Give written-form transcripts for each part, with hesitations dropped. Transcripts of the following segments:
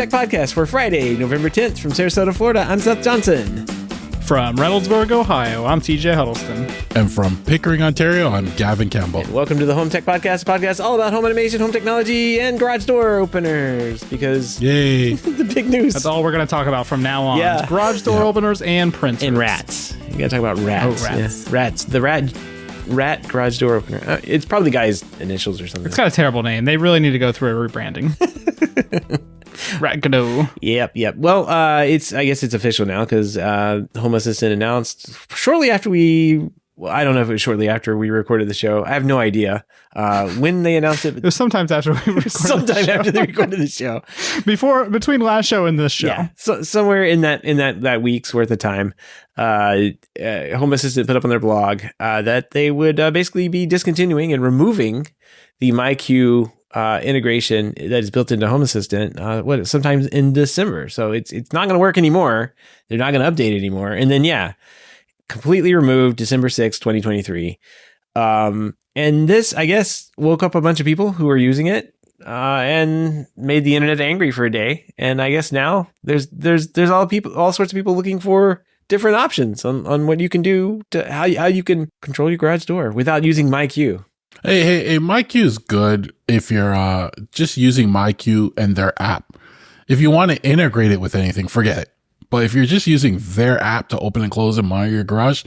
Tech Podcast for Friday, November 10th from Sarasota, Florida. I'm Seth Johnson. From Reynoldsburg, Ohio, I'm TJ Huddleston. And from Pickering, Ontario, I'm Gavin Campbell. And welcome to the HomeTech Podcast, a podcast all about home automation, home technology, and garage door openers. Because yay, the big news. That's all we're going to talk about from now on. Yeah. Garage door openers and printers. And rats. You got to talk about rats. Oh, rats. Yeah. Rats. The rat garage door opener. It's probably the guy's initials or something. It's got a terrible name. They really need to go through a rebranding. Rat Godot. Yep. Well, I guess it's official now because Home Assistant announced shortly after I don't know if it was shortly after we recorded the show. I have no idea when they announced it. It was sometimes after we recorded Sometime after they recorded the show. Between last show and this show. Yeah. So somewhere in that week's worth of time, Home Assistant put up on their blog that they would basically be discontinuing and removing the MyQ integration that is built into Home Assistant sometimes in December. So it's not going to work anymore. They're not going to update it anymore. And then completely removed December 6th, 2023. And this, I guess, woke up a bunch of people who were using it and made the internet angry for a day. And I guess now there's all sorts of people looking for different options on what you can do to how you can control your garage door without using MyQ. Hey, MyQ is good if you're just using MyQ and their app. If you want to integrate it with anything, forget it. But if you're just using their app to open and close and monitor your garage,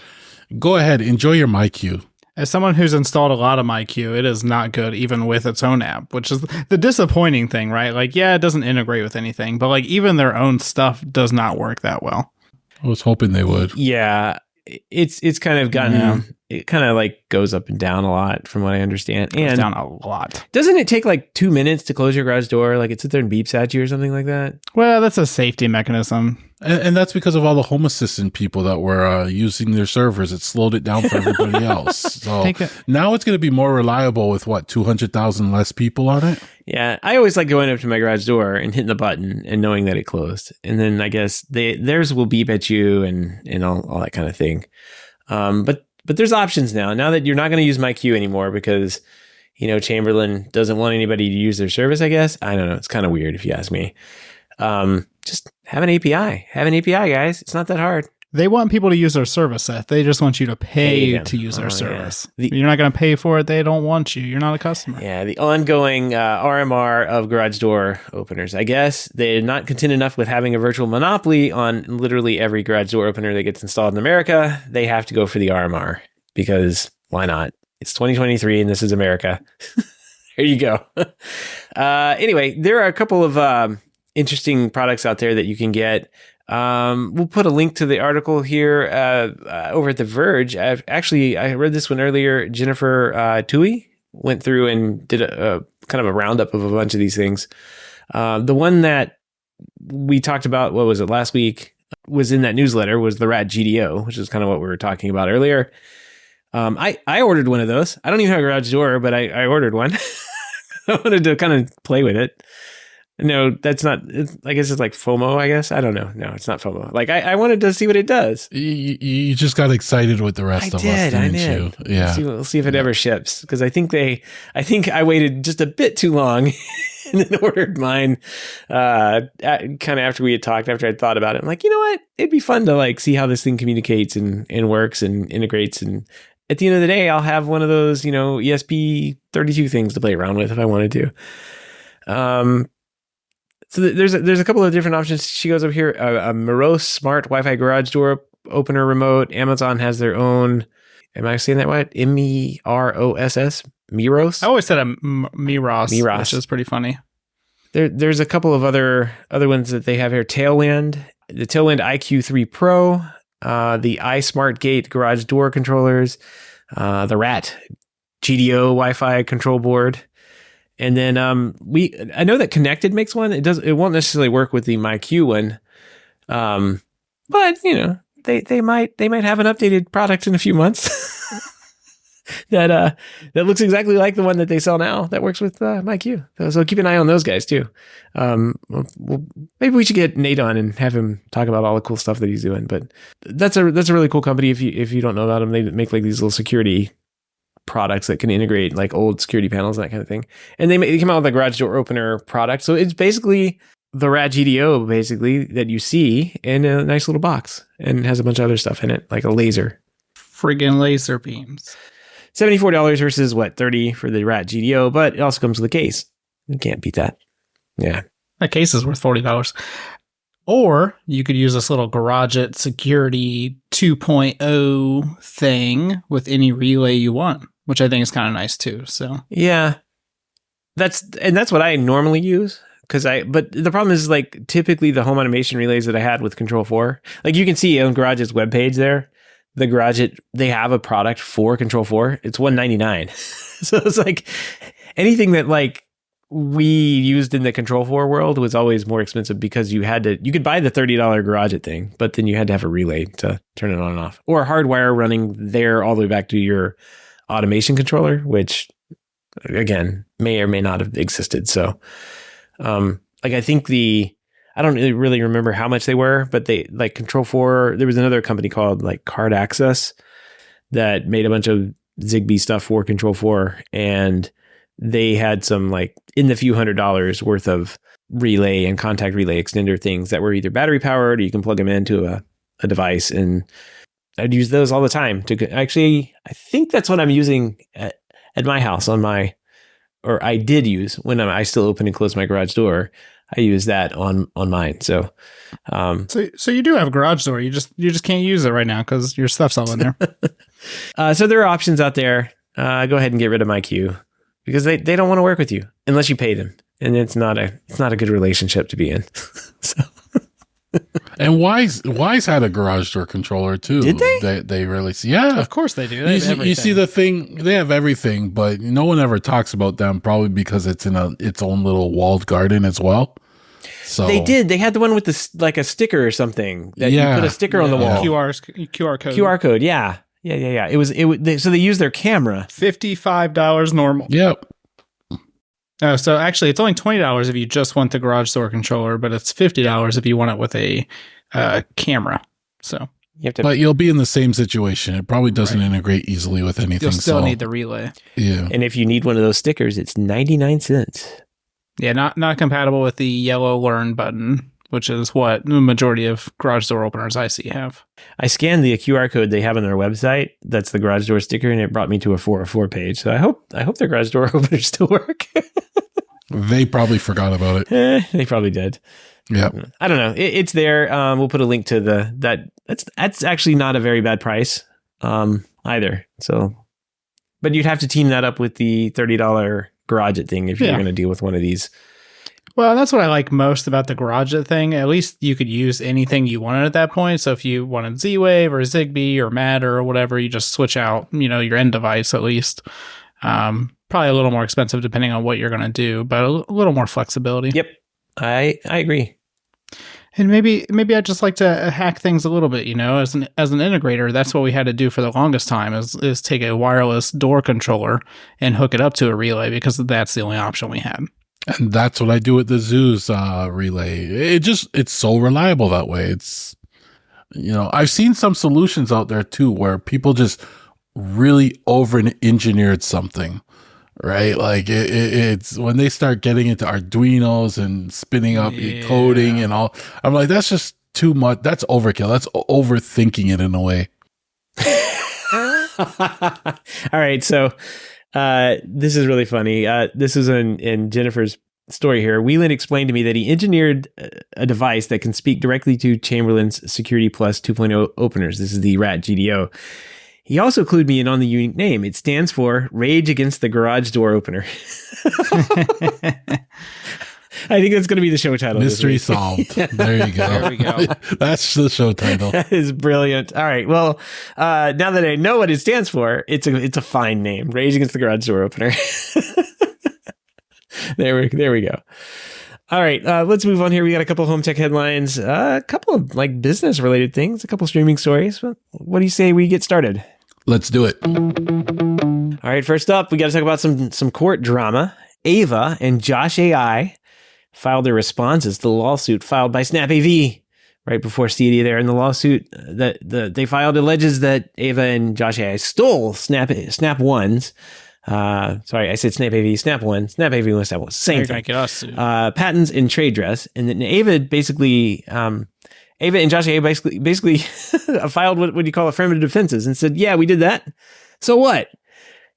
go ahead, enjoy your MyQ. As someone who's installed a lot of MyQ, it is not good even with its own app, which is the disappointing thing, right? Like, yeah, it doesn't integrate with anything, but like even their own stuff does not work that well. I was hoping they would. Yeah, it's kind of gotten it kind of like goes up and down a lot from what I understand. It goes down a lot. Doesn't it take like 2 minutes to close your garage door? Like it sits there and beeps at you or something like that? Well, that's a safety mechanism. And that's because of all the Home Assistant people that were using their servers. It slowed it down for everybody else. So now it's going to be more reliable with 200,000 less people on it? Yeah, I always like going up to my garage door and hitting the button and knowing that it closed. And then I guess theirs will beep at you and all that kind of thing. But there's options now that you're not going to use MyQ anymore because, Chamberlain doesn't want anybody to use their service, I guess. I don't know. It's kind of weird if you ask me. Just have an API. Have an API, guys. It's not that hard. They want people to use their service, Seth. They just want you to pay to use their service. Yeah. You're not going to pay for it. They don't want you. You're not a customer. Yeah, the ongoing RMR of garage door openers. I guess they're not content enough with having a virtual monopoly on literally every garage door opener that gets installed in America. They have to go for the RMR because why not? It's 2023 and this is America. There you go. Anyway, there are a couple of interesting products out there that you can get. We'll put a link to the article here over at The Verge. I read this one earlier. Jennifer Toohey went through and did a kind of a roundup of a bunch of these things. The one that we talked about, what was it, last week, was in that newsletter, was the Rat GDO, which is kind of what we were talking about earlier. I ordered one of those. I don't even have a garage door, but I ordered one. I wanted to kind of play with it. No, that's not. I guess it's like FOMO, I guess. I don't know. No, it's not FOMO. Like, I wanted to see what it does. You just got excited with the rest of us, didn't you? Yeah. We'll see if it ever ships. Because I think I waited just a bit too long and then ordered mine kind of after we had talked, after I'd thought about it. I'm like, you know what? It'd be fun to like see how this thing communicates and works and integrates. And at the end of the day, I'll have one of those, ESP32 things to play around with if I wanted to. So there's a couple of different options. She goes up here, a Meross smart Wi-Fi garage door opener remote. Amazon has their own. Am I saying that right? Meross? Meross? I always said Meross, which is pretty funny. There's a couple of other ones that they have here. Tailwind, the Tailwind IQ3 Pro, the iSmartGate garage door controllers, the Rat GDO Wi-Fi control board. And then I know that Connected makes one. It won't necessarily work with the MyQ one, but they might have an updated product in a few months that looks exactly like the one that they sell now that works with MyQ. So keep an eye on those guys too. Maybe we should get Nate on and have him talk about all the cool stuff that he's doing. But that's a really cool company. If you don't know about them, they make like these little security products that can integrate like old security panels and that kind of thing. And they came out with a garage door opener product. So it's basically the Rat GDO basically that you see in a nice little box, and has a bunch of other stuff in it, like a laser. Friggin' laser beams. $74 versus what, $30 for the Rat GDO, but it also comes with a case. You can't beat that. Yeah. That case is worth $40. Or you could use this little GarageIt Security 2.0 thing with any relay you want, which I think is kind of nice too. So yeah, that's what I normally use. But the problem is, like, typically the home automation relays that I had with Control 4, like you can see on GarageIt's webpage there, the GarageIt, they have a product for Control 4. It's $199. So it's like anything that like we used in the Control 4 world was always more expensive because you could buy the $30 GarageIt thing, but then you had to have a relay to turn it on and off, or a hardwire running there all the way back to your automation controller, which again may or may not have existed. So like I think I don't really remember how much they were, but they, like Control 4, there was another company called like Card Access that made a bunch of Zigbee stuff for Control 4, and they had some like in the few $100s worth of relay and contact relay extender things that were either battery powered or you can plug them into a device. And I'd use those all the time I think that's what I'm using at my house or I did use when I still open and close my garage door. I use that on mine. So you do have a garage door. You just can't use it right now because your stuff's all in there. So there are options out there. Go ahead and get rid of MyQ because they don't want to work with you unless you pay them, and it's not a good relationship to be in. So. And Wise had a garage door controller too. Did they? They really, yeah. Of course they do. They have you see the thing, they have everything, but no one ever talks about them, probably because it's in its own little walled garden as well. So they did. They had the one with like a sticker or something that you put a sticker on the wall. QR code. QR code. Yeah. So they use their camera. $55 normal. Yep. Oh, so actually, it's only $20 if you just want the garage door controller, but it's $50 if you want it with a camera. So but you'll be in the same situation. It probably doesn't integrate easily with anything. You'll still need the relay. Yeah. And if you need one of those stickers, it's 99 cents. Yeah, not compatible with the yellow learn button, which is what the majority of garage door openers I see have. I scanned the QR code they have on their website. That's the garage door sticker, and it brought me to a 404 page. So I hope their garage door openers still work. They probably forgot about it. They probably did. Yeah. I don't know. It's there. We'll put a link to that's actually not a very bad price either. So, but you'd have to team that up with the $30 GarageIt thing if you're going to deal with one of these. Well, that's what I like most about the GarageIt thing. At least you could use anything you wanted at that point. So if you wanted Z-Wave or Zigbee or Matter or whatever, you just switch out, your end device at least. Probably a little more expensive depending on what you're going to do, but a little more flexibility. Yep, I agree. And maybe I'd just like to hack things a little bit, as an integrator. That's what we had to do for the longest time is take a wireless door controller and hook it up to a relay because that's the only option we had. And that's what I do with the Zeus relay. It's so reliable that way. It's, I've seen some solutions out there too where people just really over-engineered something, right? Like it's when they start getting into Arduinos and spinning up coding and all, I'm like, that's just too much. That's overkill. That's overthinking it in a way. All right. So this is really funny. This is in Jennifer's story here. Whelan explained to me that he engineered a device that can speak directly to Chamberlain's Security Plus 2.0 openers. This is the Rat GDO. He also clued me in on the unique name. It stands for Rage Against the Garage Door Opener. I think that's going to be the show title. Mystery solved. There you go. There we go. That's the show title. That is brilliant. All right. Well, now that I know what it stands for, it's a fine name. Rage Against the Garage Door Opener. There we go. All right. Let's move on here. We got a couple of home tech headlines, a couple of like business related things, a couple of streaming stories. What do you say we get started? Let's do it. All right. First up, we got to talk about some court drama. AVA and Josh.ai filed their responses to the lawsuit filed by SnapAV right before Stadia there. And the lawsuit that they filed alleges that AVA and Josh.ai stole SnapOne's Sorry, I said SnapAV, SnapOne, SnapAV, and SnapOne. Same thing. Get us sued. Patents in trade dress, and then AVA basically, AVA and Josh.ai basically filed what you call affirmative defenses and said, yeah, we did that. So what?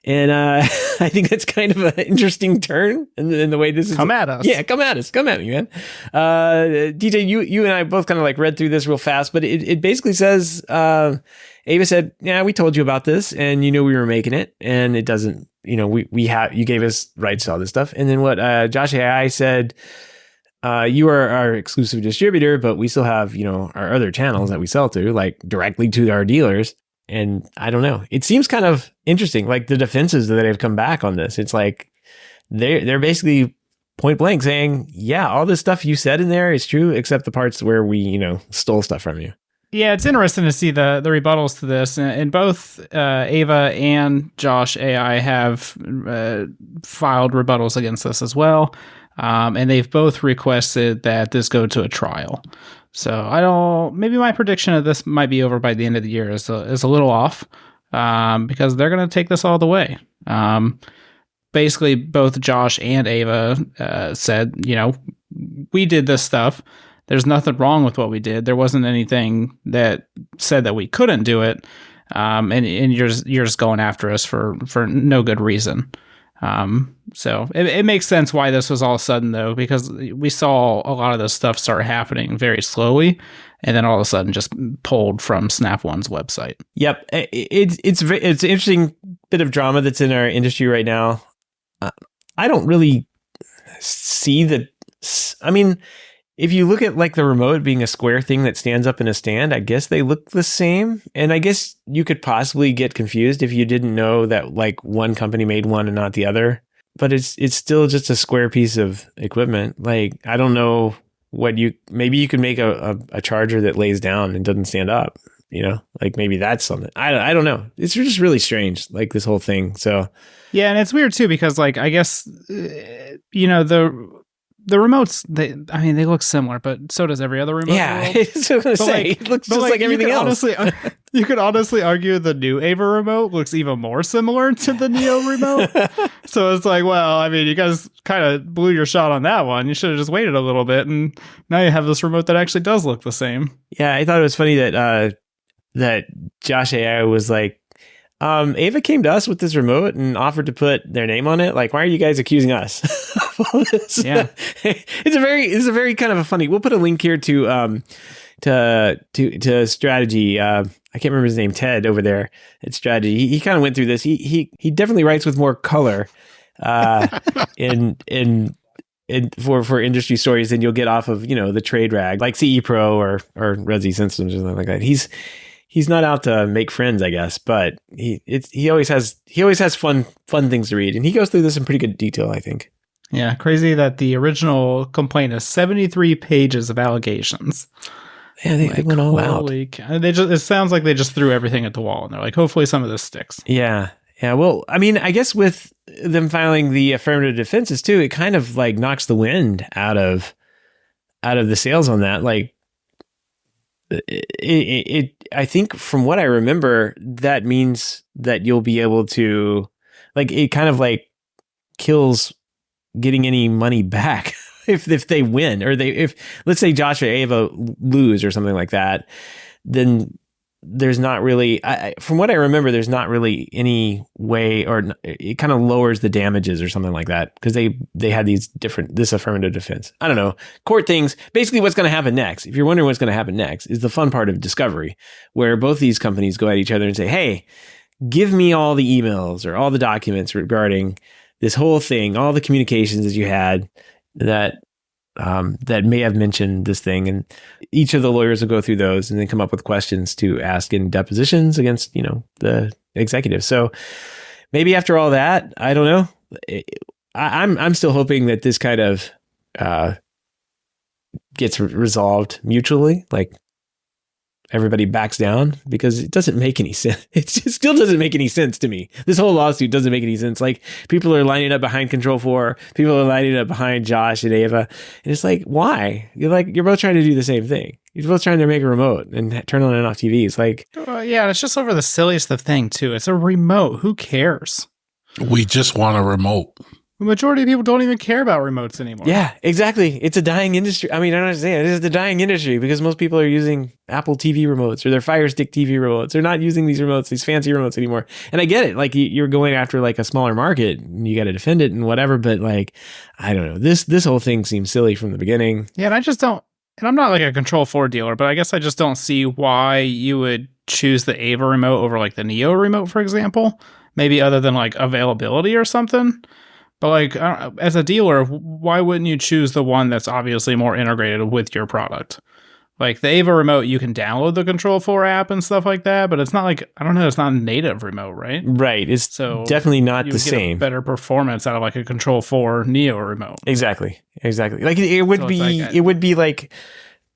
And I think that's kind of an interesting turn in the way this is. Come at us. Yeah, come at us. Come at me, man. DJ, you and I both kind of like read through this real fast, but it basically says, Ava said, yeah, we told you about this and you knew we were making it and it doesn't, you gave us rights to all this stuff. And then what Josh.ai said, you are our exclusive distributor, but we still have, our other channels that we sell to, like directly to our dealers. And I don't know. It seems kind of interesting, like the defenses that have come back on this. It's like they're basically point blank saying, yeah, all this stuff you said in there is true, except the parts where we, stole stuff from you. Yeah, it's interesting to see the rebuttals to this. And both Ava and Josh.ai have filed rebuttals against this as well. And they've both requested that this go to a trial. So maybe my prediction of this might be over by the end of the year is a little off, because they're going to take this all the way. Basically both Josh and Ava, said, we did this stuff. There's nothing wrong with what we did. There wasn't anything that said that we couldn't do it. And you're just going after us for no good reason. So it makes sense why this was all of a sudden, though, because we saw a lot of this stuff start happening very slowly and then all of a sudden just pulled from SnapOne's website. Yep. It's an interesting bit of drama that's in our industry right now. I don't really see if you look at like the remote being a square thing that stands up in a stand, I guess they look the same. And I guess you could possibly get confused if you didn't know that like one company made one and not the other. But it's still just a square piece of equipment. Like, I don't know maybe you could make a charger that lays down and doesn't stand up, like maybe that's something. I don't know. It's just really strange, like this whole thing. So yeah, and it's weird too, because like, I guess, the remotes, they look similar, but so does every other remote. Yeah, I was going to say, it looks just like everything else. You could honestly argue the new AVA remote looks even more similar to the Neo remote. So it's like, well, you guys kind of blew your shot on that one. You should have just waited a little bit, and now you have this remote that actually does look the same. Yeah, I thought it was funny that Josh.ai was like, Ava came to us with this remote and offered to put their name on it. Like, why are you guys accusing us of all this? Yeah, it's a very kind of a funny. We'll put a link here to Strategy. I can't remember his name. Ted over there at Strategy. He kind of went through this. He definitely writes with more color, for industry stories than you'll get off of the trade rag like CE Pro or Resi Systems or something like that. He's not out to make friends, I guess, but he always has fun things to read, and he goes through this in pretty good detail, I think. Yeah, crazy that the original complaint is 73 pages of allegations. Yeah, they went all out. It sounds like they just threw everything at the wall, and they're like, hopefully some of this sticks. Yeah. Well, I guess with them filing the affirmative defenses too, it kind of like knocks the wind out of the sails on that, like. I think from what I remember, that means that you'll be able to, like, it kind of like kills getting any money back if they win, or if let's say Josh or Ava lose or something like that, then there's not really, from what I remember, there's not really any way, or it kind of lowers the damages or something like that, because they had this affirmative defense. I don't know. Court things, basically what's going to happen next, if you're wondering what's going to happen next, is the fun part of discovery, where both these companies go at each other and say, hey, give me all the emails or all the documents regarding this whole thing, all the communications that you had that may have mentioned this thing, and each of the lawyers will go through those and then come up with questions to ask in depositions against the executives. So maybe after all that, I don't know. I'm still hoping that this kind of gets resolved mutually, like everybody backs down, because it doesn't make any sense. It still doesn't make any sense to me. This whole lawsuit doesn't make any sense. Like, people are lining up behind Control4, people are lining up behind Josh and Ava, and it's like, why? You're both trying to do the same thing. You're both trying to make a remote and turn on and off TVs. Like, yeah, it's just over the silliest of thing too. It's a remote. Who cares? We just want a remote. The majority of people don't even care about remotes anymore. Yeah, exactly. It's a dying industry. I mean, I don't understand. It is the dying industry because most people are using Apple TV remotes or their Fire Stick TV remotes. They're not using these remotes, these fancy remotes anymore. And I get it. Like you're going after like a smaller market and you got to defend it and whatever. But like, I don't know. This whole thing seems silly from the beginning. Yeah, and I just don't. And I'm not like a Control 4 dealer, but I guess I just don't see why you would choose the AVA remote over like the Neo remote, for example. Maybe other than like availability or something. But like, as a dealer, why wouldn't you choose the one that's obviously more integrated with your product? Like the AVA remote, you can download the Control 4 app and stuff like that, but it's not like, I don't know, it's not a native remote, right? Right. It's so definitely not the same. Better performance out of like a Control 4 Neo remote. Exactly. Like it would be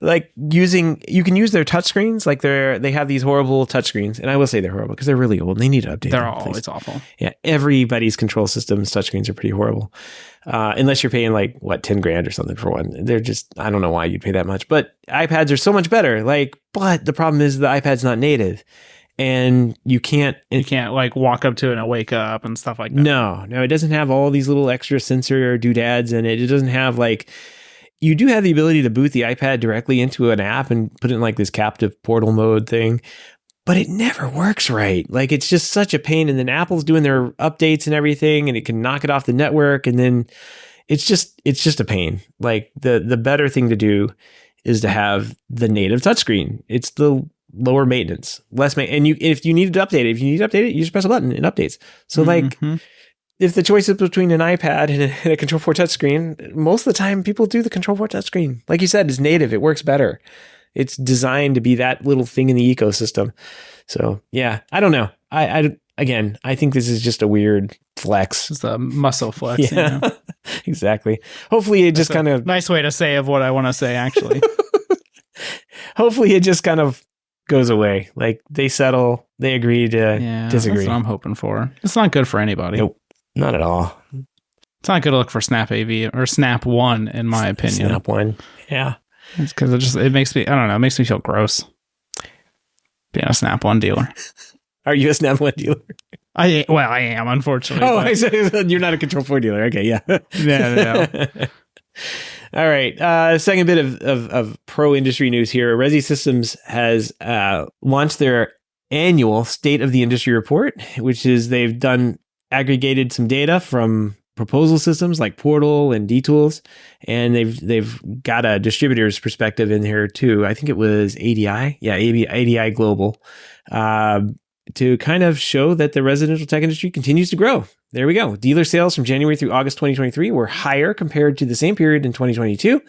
like using, you can use their touchscreens. Like they have these horrible touchscreens, and I will say they're horrible because they're really old. They need to update. They're always awful. Yeah, everybody's control systems touchscreens are pretty horrible, unless you're paying like $10,000 or something for one. They're just, I don't know why you'd pay that much. But iPads are so much better. Like, but the problem is the iPad's not native, and you can't like walk up to it and wake up and stuff like that. No, it doesn't have all these little extra sensor doodads in it. It doesn't have like. You do have the ability to boot the iPad directly into an app and put it in like this captive portal mode thing, but it never works right. Like it's just such a pain. And then Apple's doing their updates and everything, and it can knock it off the network. And then it's just a pain. Like the better thing to do is to have the native touchscreen. It's the lower maintenance, less and if you need to update it, you just press a button, it updates. So like. If the choice is between an iPad and a Control 4 touchscreen, most of the time people do the Control 4 touchscreen. Like you said, it's native. It works better. It's designed to be that little thing in the ecosystem. So yeah, I don't know. I think this is just a weird flex. It's a muscle flex. Yeah, exactly. Hopefully it just kind of... Nice way to say of what I want to say, actually. Hopefully it just kind of goes away. Like they settle, they agree to disagree. That's what I'm hoping for. It's not good for anybody. Nope. Not at all. It's not good to look for Snap AV or SnapOne, in my opinion. SnapOne, yeah. It's because it makes me, I don't know, it makes me feel gross being a SnapOne dealer. Are you a SnapOne dealer? I am, unfortunately. Oh, I said you're not a Control 4 dealer. Okay, yeah. No. All right. Second bit of pro industry news here. Resi Systems has launched their annual State of the Industry report, which is they've aggregated some data from proposal systems like Portal and DTools, and they've got a distributor's perspective in here too. I think it was ADI, ADI Global, to kind of show that the residential tech industry continues to grow. There we go. Dealer sales from January through August 2023 were higher compared to the same period in 2022,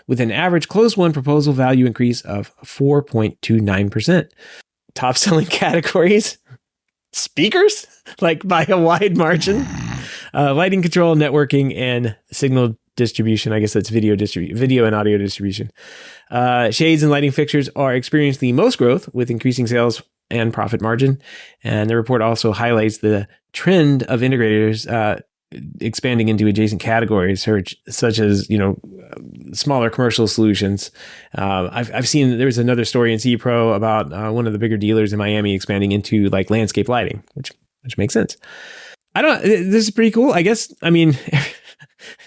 with an average closed won proposal value increase of 4.29%. Top selling categories. Speakers, like by a wide margin, lighting control, networking, and signal distribution. I guess that's video and audio distribution. Shades and lighting fixtures are experiencing the most growth, with increasing sales and profit margin. And the report also highlights the trend of integrators expanding into adjacent categories, such as smaller commercial solutions. I've seen there's another story in CPro about one of the bigger dealers in Miami expanding into like landscape lighting, which makes sense. This is pretty cool. I guess. I mean,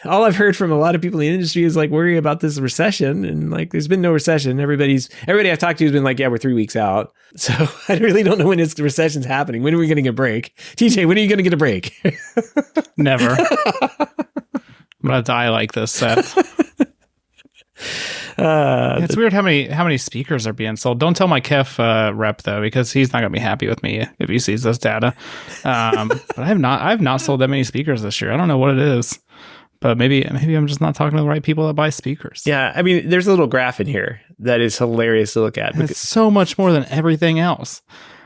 all I've heard from a lot of people in the industry is like worry about this recession, and like there's been no recession. Everybody I've talked to has been like, yeah, we're 3 weeks out. So I really don't know when this recession's happening. When are we going to get a break? TJ, when are you going to get a break? Never. I'm going to die like this, Seth. It's weird how many speakers are being sold. Don't tell my KEF rep though, because he's not gonna be happy with me if he sees this data. But I have not sold that many speakers this year. I don't know what it is, but maybe I'm just not talking to the right people that buy speakers. Yeah, I mean, there's a little graph in here that is hilarious to look at. It's so much more than everything else.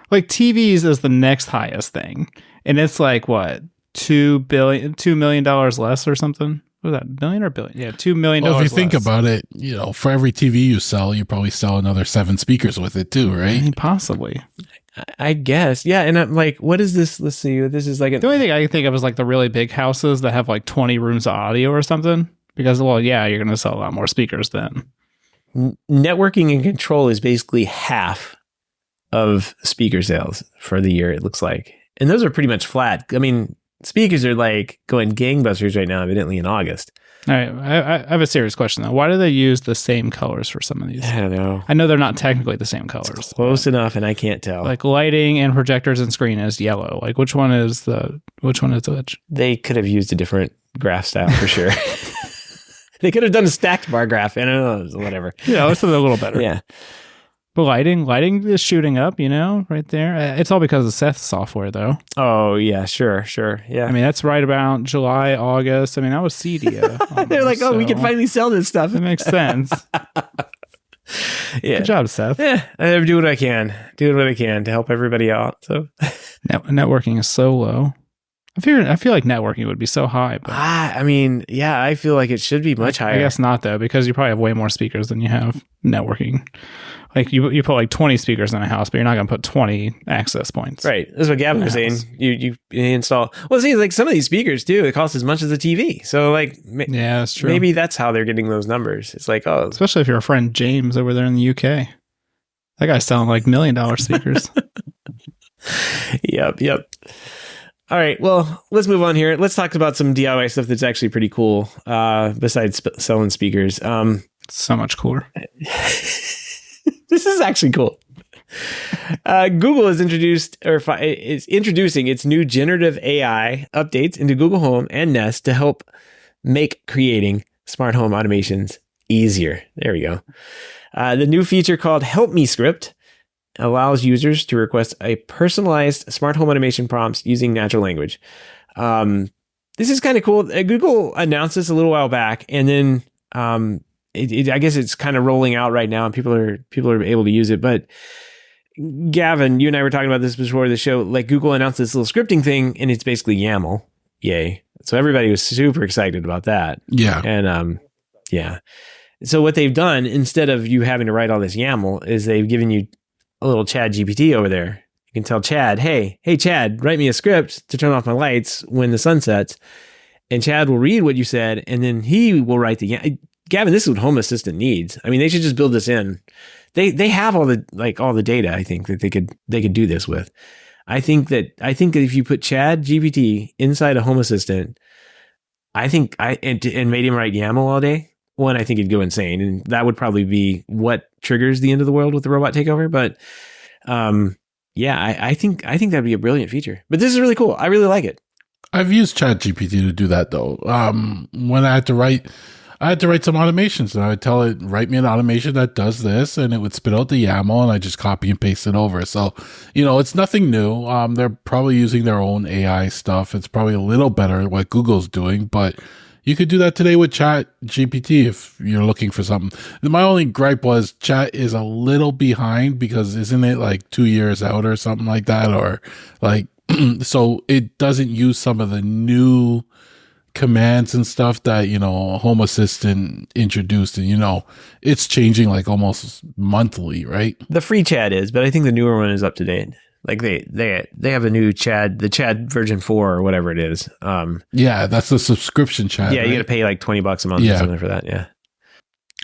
Like TVs is the next highest thing, and it's like what $2 million less or something. Was that million or billion? Yeah, $2 million. Well, if you think about it, for every TV you sell, you probably sell another 7 speakers with it too, right? I mean, possibly. I guess. Yeah. And I'm like, what is this? Let's see. This is like the only thing I can think of is like the really big houses that have like 20 rooms of audio or something. Because, well, yeah, you're going to sell a lot more speakers then. Networking and control is basically half of speaker sales for the year, it looks like. And those are pretty much flat. I mean, speakers are like going gangbusters right now, evidently in August. All right, I have a serious question though. Why do they use the same colors for some of these? I don't know. I know they're not technically the same colors. Close enough, and I can't tell. Like lighting and projectors and screen is yellow. Like which one is which? They could have used a different graph style for sure. They could have done a stacked bar graph. I don't know, whatever. Yeah, let's do a little better. Yeah. But lighting is shooting up, right there. It's all because of Seth's software, though. Oh, yeah, sure. Yeah. I mean, that's right about July, August. I mean, that was Cedia. They're like, we can finally sell this stuff. It makes sense. Yeah. Good job, Seth. Yeah, I do what I can. To help everybody out. So networking is so low. I feel like networking would be so high. But I mean, yeah, I feel like it should be much higher. I guess not, though, because you probably have way more speakers than you have networking. Like you put like 20 speakers in a house, but you're not going to put 20 access points. Right. That's what Gavin was saying. You install. Well, see, like some of these speakers too, it costs as much as a TV. So like, yeah, that's true. Maybe that's how they're getting those numbers. It's like, oh, especially if you're a friend James over there in the UK. That guy's selling like $1 million speakers. Yep. All right, well, let's move on here. Let's talk about some DIY stuff that's actually pretty cool, besides selling speakers. So much cooler. This is actually cool. Google is introducing its new generative AI updates into Google Home and Nest to help make creating smart home automations easier. There we go. The new feature called Help Me Script allows users to request a personalized smart home automation prompts using natural language. This is kind of cool. Google announced this a little while back, and then I guess it's kind of rolling out right now, and people are able to use it. But Gavin, you and I were talking about this before the show. Like Google announced this little scripting thing, and it's basically YAML. Yay! So everybody was super excited about that. Yeah, and yeah. So what they've done, instead of you having to write all this YAML, is they've given you a little Chad GPT over there. You can tell Chad, hey Chad, write me a script to turn off my lights when the sun sets. And Chad will read what you said, and then he will write Gavin, this is what Home Assistant needs. I mean, they should just build this in. They have all the data, I think, that they could do this with. I think that if you put Chad GPT inside a Home Assistant, and made him write YAML all day, I think he'd go insane, and that would probably be what triggers the end of the world with the robot takeover. But I think that'd be a brilliant feature. But this is really cool. I really like it. I've used ChatGPT to do that though. When I had to write some automations, and I would tell it, write me an automation that does this, and it would spit out the YAML, and I just copy and paste it over. So, it's nothing new. They're probably using their own AI stuff. It's probably a little better what Google's doing, but you could do that today with Chat GPT if you're looking for something. My only gripe was Chat is a little behind, because isn't it like 2 years out or something like that? Or like, so it doesn't use some of the new commands and stuff that, Home Assistant introduced. And, it's changing like almost monthly, right? The free Chat is, but I think the newer one is up to date. Like they have a new Chad, the Chad version 4 or whatever it is. Yeah, that's the subscription Chad. Yeah, right? You got to pay like $20 a month or something for that. Yeah.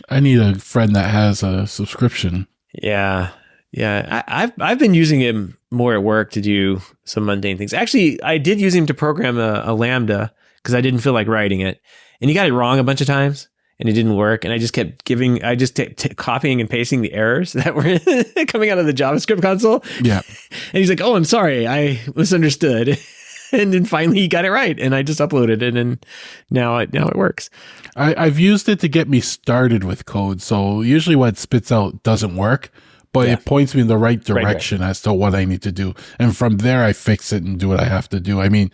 I need a friend that has a subscription. Yeah. I've been using him more at work to do some mundane things. Actually, I did use him to program a Lambda because I didn't feel like writing it, and he got it wrong a bunch of times. And it didn't work. And I just kept copying and pasting the errors that were coming out of the JavaScript console. Yeah. And he's like, oh, I'm sorry. I misunderstood. And then finally he got it right. And I just uploaded it. And now it works. I've used it to get me started with code. So usually what it spits out doesn't work, but it points me in the right direction as to what I need to do. And from there, I fix it and do what I have to do. I mean,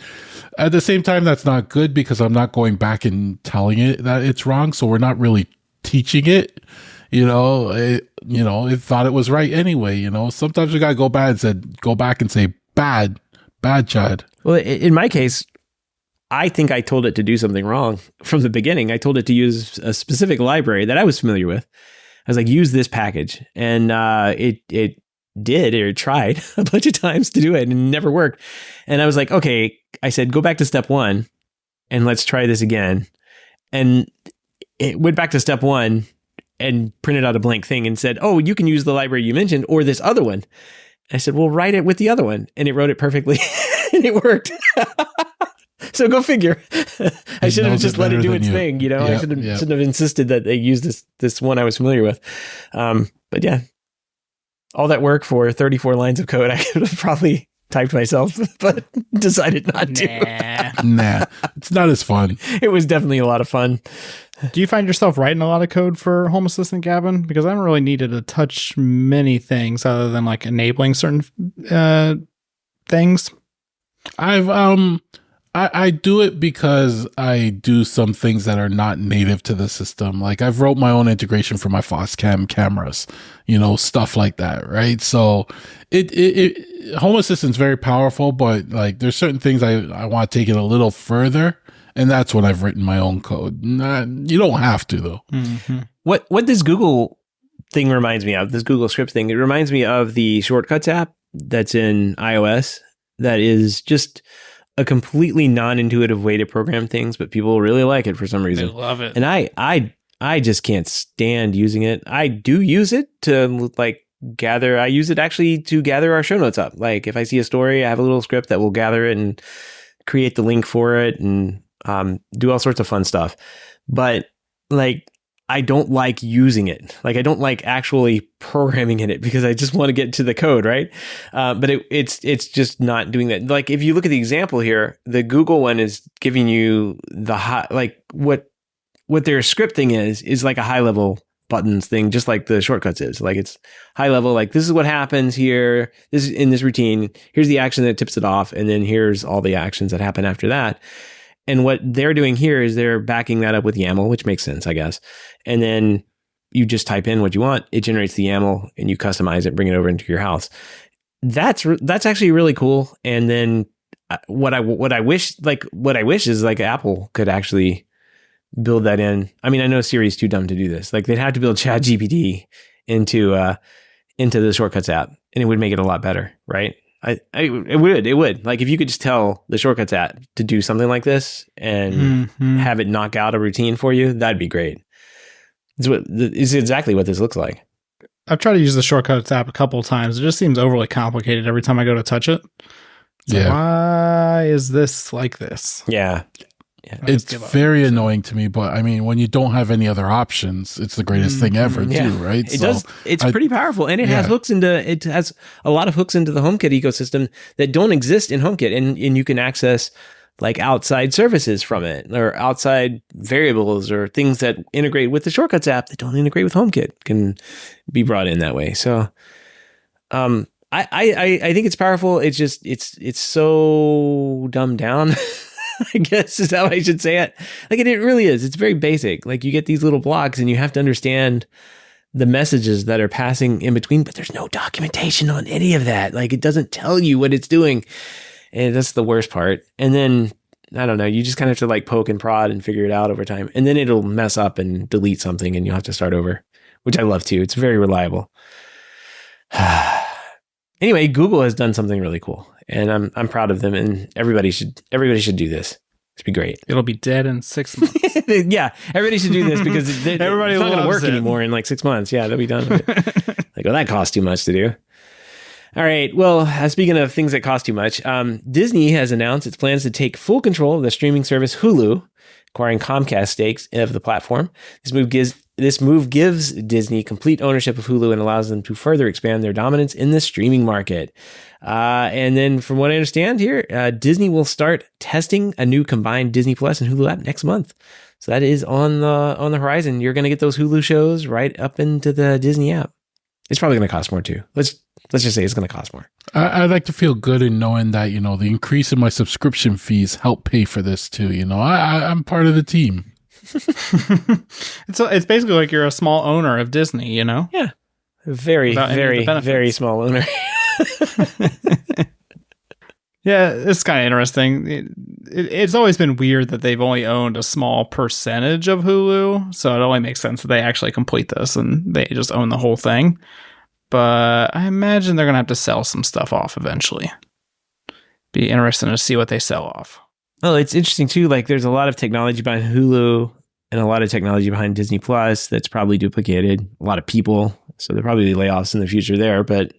at the same time, that's not good because I'm not going back and telling it that it's wrong. So we're not really teaching it. It thought it was right anyway. Sometimes we got to go back and say, bad, Chad. Well, in my case, I think I told it to do something wrong from the beginning. I told it to use a specific library that I was familiar with. I was like, use this package. And it did, or tried a bunch of times to do it and it never worked. And I was like, okay, I said, go back to step 1 and let's try this again. And it went back to step 1 and printed out a blank thing and said, oh, you can use the library you mentioned or this other one. And I said, well, write it with the other one. And it wrote it perfectly and it worked. So go figure. I should have knows just it let it better do than its you. thing. I Yep, shouldn't yep. have insisted that they use this one I was familiar with. But yeah, all that work for 34 lines of code, I could have probably typed myself, but decided not to. Nah, it's not as fun. It was definitely a lot of fun. Do you find yourself writing a lot of code for Home Assistant, Gavin? Because I haven't really needed to touch many things other than like enabling certain things. I do it because I do some things that are not native to the system. Like I've wrote my own integration for my Foxcam cameras, stuff like that, right? So it Home Assistant's very powerful, but like there's certain things I want to take it a little further, and that's when I've written my own code. You don't have to though. Mm-hmm. What this Google thing reminds me of, this Google Script thing, it reminds me of the Shortcuts app that's in iOS that is just a completely non-intuitive way to program things, but people really like it for some reason. I love it. And I just can't stand using it. I do use it to I use it actually to gather our show notes up. Like if I see a story, I have a little script that will gather it and create the link for it and do all sorts of fun stuff. But I don't like using it. I don't like actually programming in it because I just want to get to the code, right? But it's just not doing that. Like if you look at the example here, the Google one is giving you the what their scripting is like a high level buttons thing, just like the Shortcuts is. Like it's high level, like this is what happens here. This is in this routine. Here's the action that tips it off, and then here's all the actions that happen after that. And what they're doing here is they're backing that up with YAML, which makes sense, I guess. And then you just type in what you want. It generates the YAML and you customize it, bring it over into your house. That's actually really cool. And then what I wish is like Apple could actually build that in. I mean, I know Siri's too dumb to do this. Like they'd have to build ChatGPT into the Shortcuts app, and it would make it a lot better, right? It would. Like if you could just tell the Shortcuts app to do something like this and have it knock out a routine for you, that'd be great. It's exactly what this looks like. I've tried to use the Shortcuts app a couple of times. It just seems overly complicated every time I go to touch it. So why is this like this? Yeah. It's very annoying to me, but I mean, when you don't have any other options, it's the greatest thing ever too, right? It's pretty powerful, and it has a lot of hooks into the HomeKit ecosystem that don't exist in HomeKit, and you can access like outside services from it or outside variables or things that integrate with the Shortcuts app that don't integrate with HomeKit can be brought in that way. So, I think it's powerful. It's just it's so dumbed down. I guess is how I should say it. Like it really is. It's very basic. Like you get these little blocks and you have to understand the messages that are passing in between, but there's no documentation on any of that. Like it doesn't tell you what it's doing. And that's the worst part. And then, I don't know, you just kind of have to like poke and prod and figure it out over time. And then it'll mess up and delete something and you'll have to start over, which I love too. It's very reliable. Anyway, Google has done something really cool, and I'm proud of them. And everybody should do this. It'd be great. It'll be dead in 6 months. Yeah, everybody should do this because everybody it's not going to work anymore in like 6 months. Yeah, they'll be done with it. Like, well, that costs too much to do. All right. Well, speaking of things that cost too much, Disney has announced its plans to take full control of the streaming service Hulu, acquiring Comcast stakes of the platform. This move gives Disney complete ownership of Hulu and allows them to further expand their dominance in the streaming market. And then from what I understand here, Disney will start testing a new combined Disney Plus and Hulu app next month. So that is on the horizon. You're going to get those Hulu shows right up into the Disney app. It's probably going to cost more too. Let's just say it's going to cost more. I like to feel good in knowing that, the increase in my subscription fees help pay for this too. I'm part of the team. It's basically like you're a small owner of Disney, Yeah. Very, very, very small owner. Yeah, it's kind of interesting. It's always been weird that they've only owned a small percentage of Hulu, so it only makes sense that they actually complete this and they just own the whole thing. But I imagine they're going to have to sell some stuff off eventually. Be interesting to see what they sell off. Well, it's interesting too. Like, there's a lot of technology behind Hulu and a lot of technology behind Disney Plus that's probably duplicated. A lot of people, so there'll probably be layoffs in the future there. But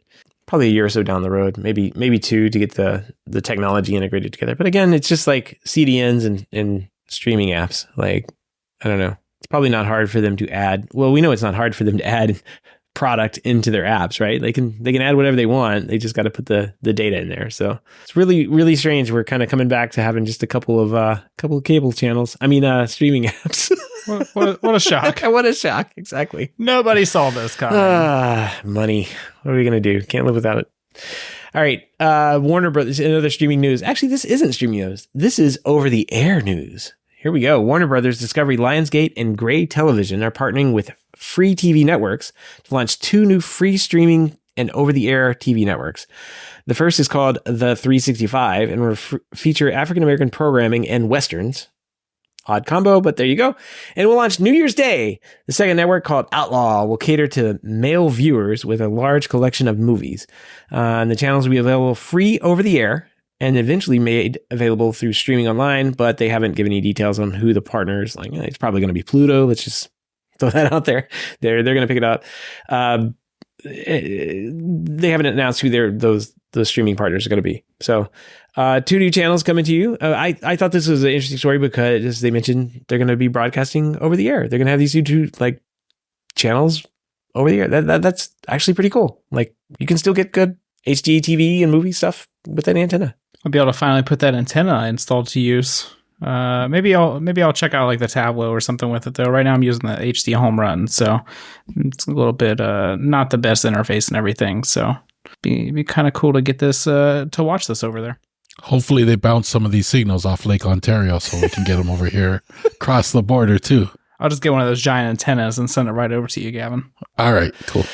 probably a year or so down the road, maybe 2 to get the technology integrated together. But again, it's just like CDNs and streaming apps. Like, I don't know. It's probably not hard for them to add. Well, we know it's not hard for them to add product into their apps, right? They can add whatever they want. They just got to put the data in there. So it's really, really strange. We're kind of coming back to having just a couple of cable channels. I mean, streaming apps. What a shock. What a shock. Exactly. Nobody saw this coming. Money. What are we going to do? Can't live without it. All right. Warner Brothers, another streaming news. Actually, this isn't streaming news. This is over the air news. Here we go. Warner Brothers, Discovery, Lionsgate, and Gray Television are partnering with free TV networks to launch 2 new free streaming and over-the-air TV networks. The first is called The 365 and will feature African-American programming and Westerns. Odd combo, but there you go. And we'll launch New Year's Day. The second network, called Outlaw, will cater to male viewers with a large collection of movies. And the channels will be available free over the air and eventually made available through streaming online, but they haven't given any details on who the partners. Like, it's probably going to be Pluto. Let's just throw that out there. They're going to pick it up. They haven't announced who those streaming partners are going to be. So, 2 new channels coming to you. I thought this was an interesting story because, as they mentioned, they're going to be broadcasting over the air. They're going to have these 2 like channels over the air. That's actually pretty cool. Like, you can still get good HD TV and movie stuff with that antenna. I'll be able to finally put that antenna installed to use. Maybe I'll check out like the Tableau or something with it though. Right now I'm using the HD Home Run, so it's a little bit not the best interface and everything. So be kind of cool to get this to watch this over there. Hopefully they bounce some of these signals off Lake Ontario so we can get them over here across the border too. I'll just get one of those giant antennas and send it right over to you, Gavin. All right, cool.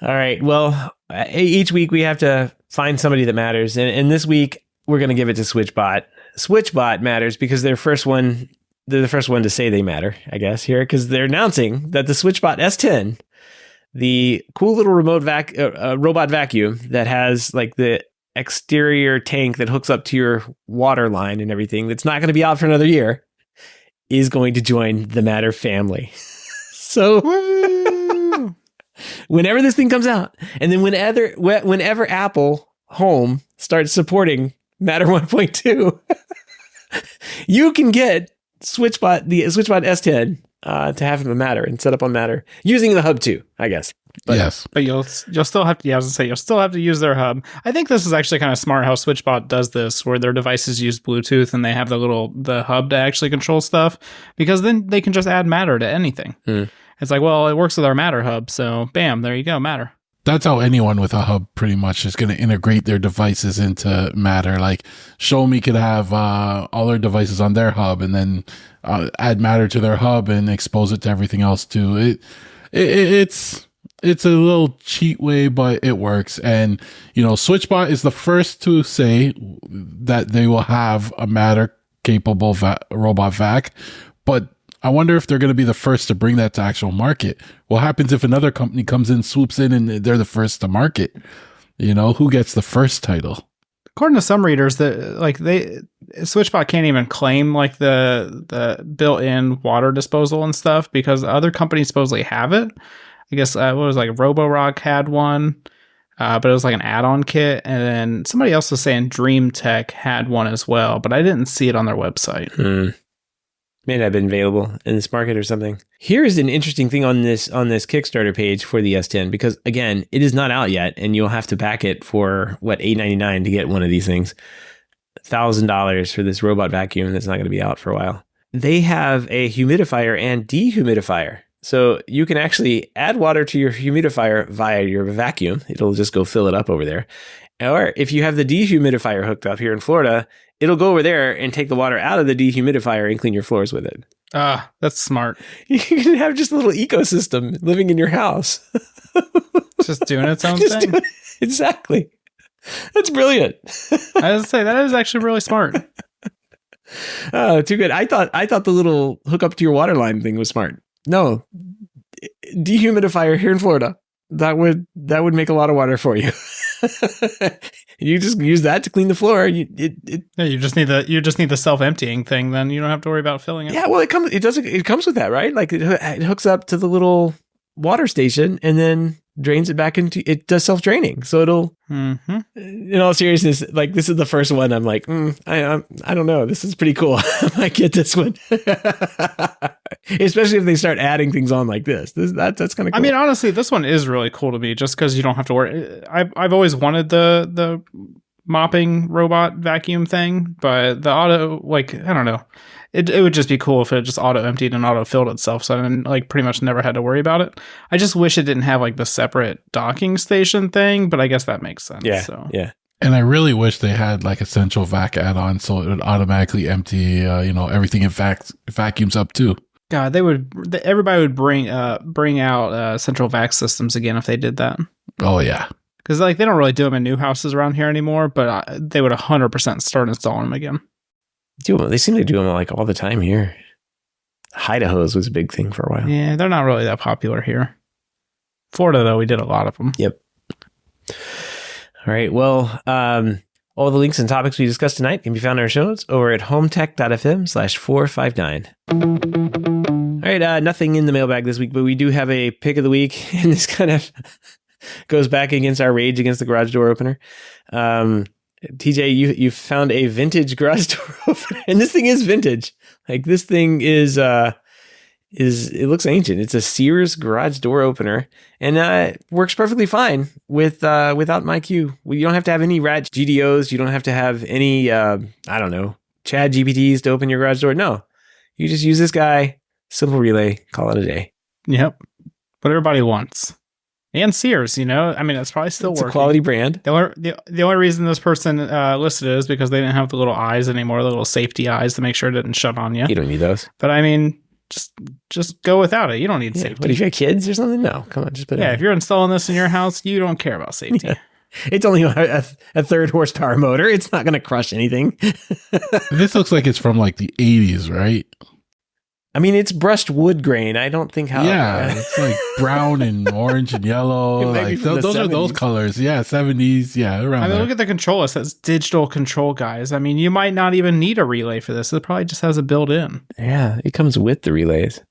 All right. Well, each week we have to find somebody that matters, and this week we're going to give it to Switchbot. Switchbot matters because they're the first one to say they matter, I guess, here, because they're announcing that the Switchbot S10, the cool little remote robot vacuum that has like the exterior tank that hooks up to your water line and everything, that's not going to be out for another year, is going to join the Matter family. So whenever this thing comes out, and then whenever Apple Home starts supporting Matter 1.2, you can get the Switchbot S10 to have a Matter and set up on Matter using the hub too, I guess. But, yes, but you'll still have to. Yeah, I was gonna say you'll still have to use their hub. I think this is actually kind of smart how Switchbot does this, where their devices use Bluetooth and they have the hub to actually control stuff, because then they can just add Matter to anything. It's like, well, it works with our Matter hub, so bam, there you go, Matter. That's how anyone with a hub pretty much is going to integrate their devices into Matter. Like Xiaomi could have all their devices on their hub and then add Matter to their hub and expose it to everything else too. It's a little cheat way, but it works. And, Switchbot is the first to say that they will have a Matter capable robot vac, but I wonder if they're going to be the first to bring that to actual market. What happens if another company comes in, swoops in, and they're the first to market? Who gets the first title? According to some readers, Switchbot can't even claim like the built-in water disposal and stuff because other companies supposedly have it. I guess what was like Roborock had one, but it was like an add-on kit, and then somebody else was saying Dream Tech had one as well, but I didn't see it on their website. May not have been available in this market or something. Here's an interesting thing on this Kickstarter page for the S10, because again, it is not out yet, and you'll have to back it for $8.99 to get one of these things. $1,000 for this robot vacuum that's not going to be out for a while. They have a humidifier and dehumidifier. So you can actually add water to your humidifier via your vacuum. It'll just go fill it up over there. Or if you have the dehumidifier hooked up here in Florida, it'll go over there and take the water out of the dehumidifier and clean your floors with it. That's smart. You can have just a little ecosystem living in your house. Just doing its own thing. Exactly. That's brilliant. I was to say, that is actually really smart. Oh, too good. I thought the little hook up to your water line thing was smart. No. Dehumidifier here in Florida. That would make a lot of water for you. You just use that to clean the floor. You just need the self-emptying thing. Then you don't have to worry about filling it. Yeah, well, it comes with that, right? Like it hooks up to the little water station, and then drains it back into, it does self-draining. So it'll, in all seriousness, like this is the first one I'm like, I don't know. This is pretty cool. I might get this one. Especially if they start adding things on like this. That's kind of cool. I mean, honestly, this one is really cool to me just because you don't have to worry. I've always wanted the mopping robot vacuum thing, but the auto, like, I don't know. It would just be cool if it just auto emptied and auto filled itself, so I like pretty much never had to worry about it. I just wish it didn't have like the separate docking station thing, but I guess that makes sense. Yeah, so. yeah. And I really wish they had like a central vac add-on so it would automatically empty, everything in fact vacuums up too. God, everybody would bring out central vac systems again if they did that. Oh yeah. Because like they don't really do them in new houses around here anymore, but they would 100% start installing them again. They seem to do them like all the time here. Hide-a-hose was a big thing for a while. Yeah, they're not really that popular here. Florida, though, we did a lot of them. Yep. All right. Well, all the links and topics we discussed tonight can be found in our show notes over at HomeTech.fm/459. All right. Nothing in the mailbag this week, but we do have a pick of the week, and this kind of goes back against our rage against the garage door opener. TJ, you found a vintage garage door opener, and this thing is vintage. Like this thing is it looks ancient. It's a Sears garage door opener, and it works perfectly fine without MyQ. You don't have to have any RAT GDOs. You don't have to have any Chad GPTs to open your garage door. No, you just use this guy. Simple relay. Call it a day. Yep, what everybody wants. And Sears, I mean, it's probably still working. It's a quality brand. The only reason this person listed it is because they didn't have the little eyes anymore, the little safety eyes to make sure it didn't shut on you. You don't need those. But I mean, just go without it. You don't need safety. What if you have kids or something? No, come on, just put it on. If you're installing this in your house, you don't care about safety. Yeah. It's only a 3rd horsepower motor. It's not going to crush anything. This looks like it's from like the 80s, right? I mean, it's brushed wood grain. I don't think how. Yeah, it's like brown and orange and yellow. Like those are those colors. Yeah, 70s. Yeah, around I mean, there. look at the control. It says digital control, guys. I mean, you might not even need a relay for this. It probably just has a built-in. Yeah, it comes with the relays.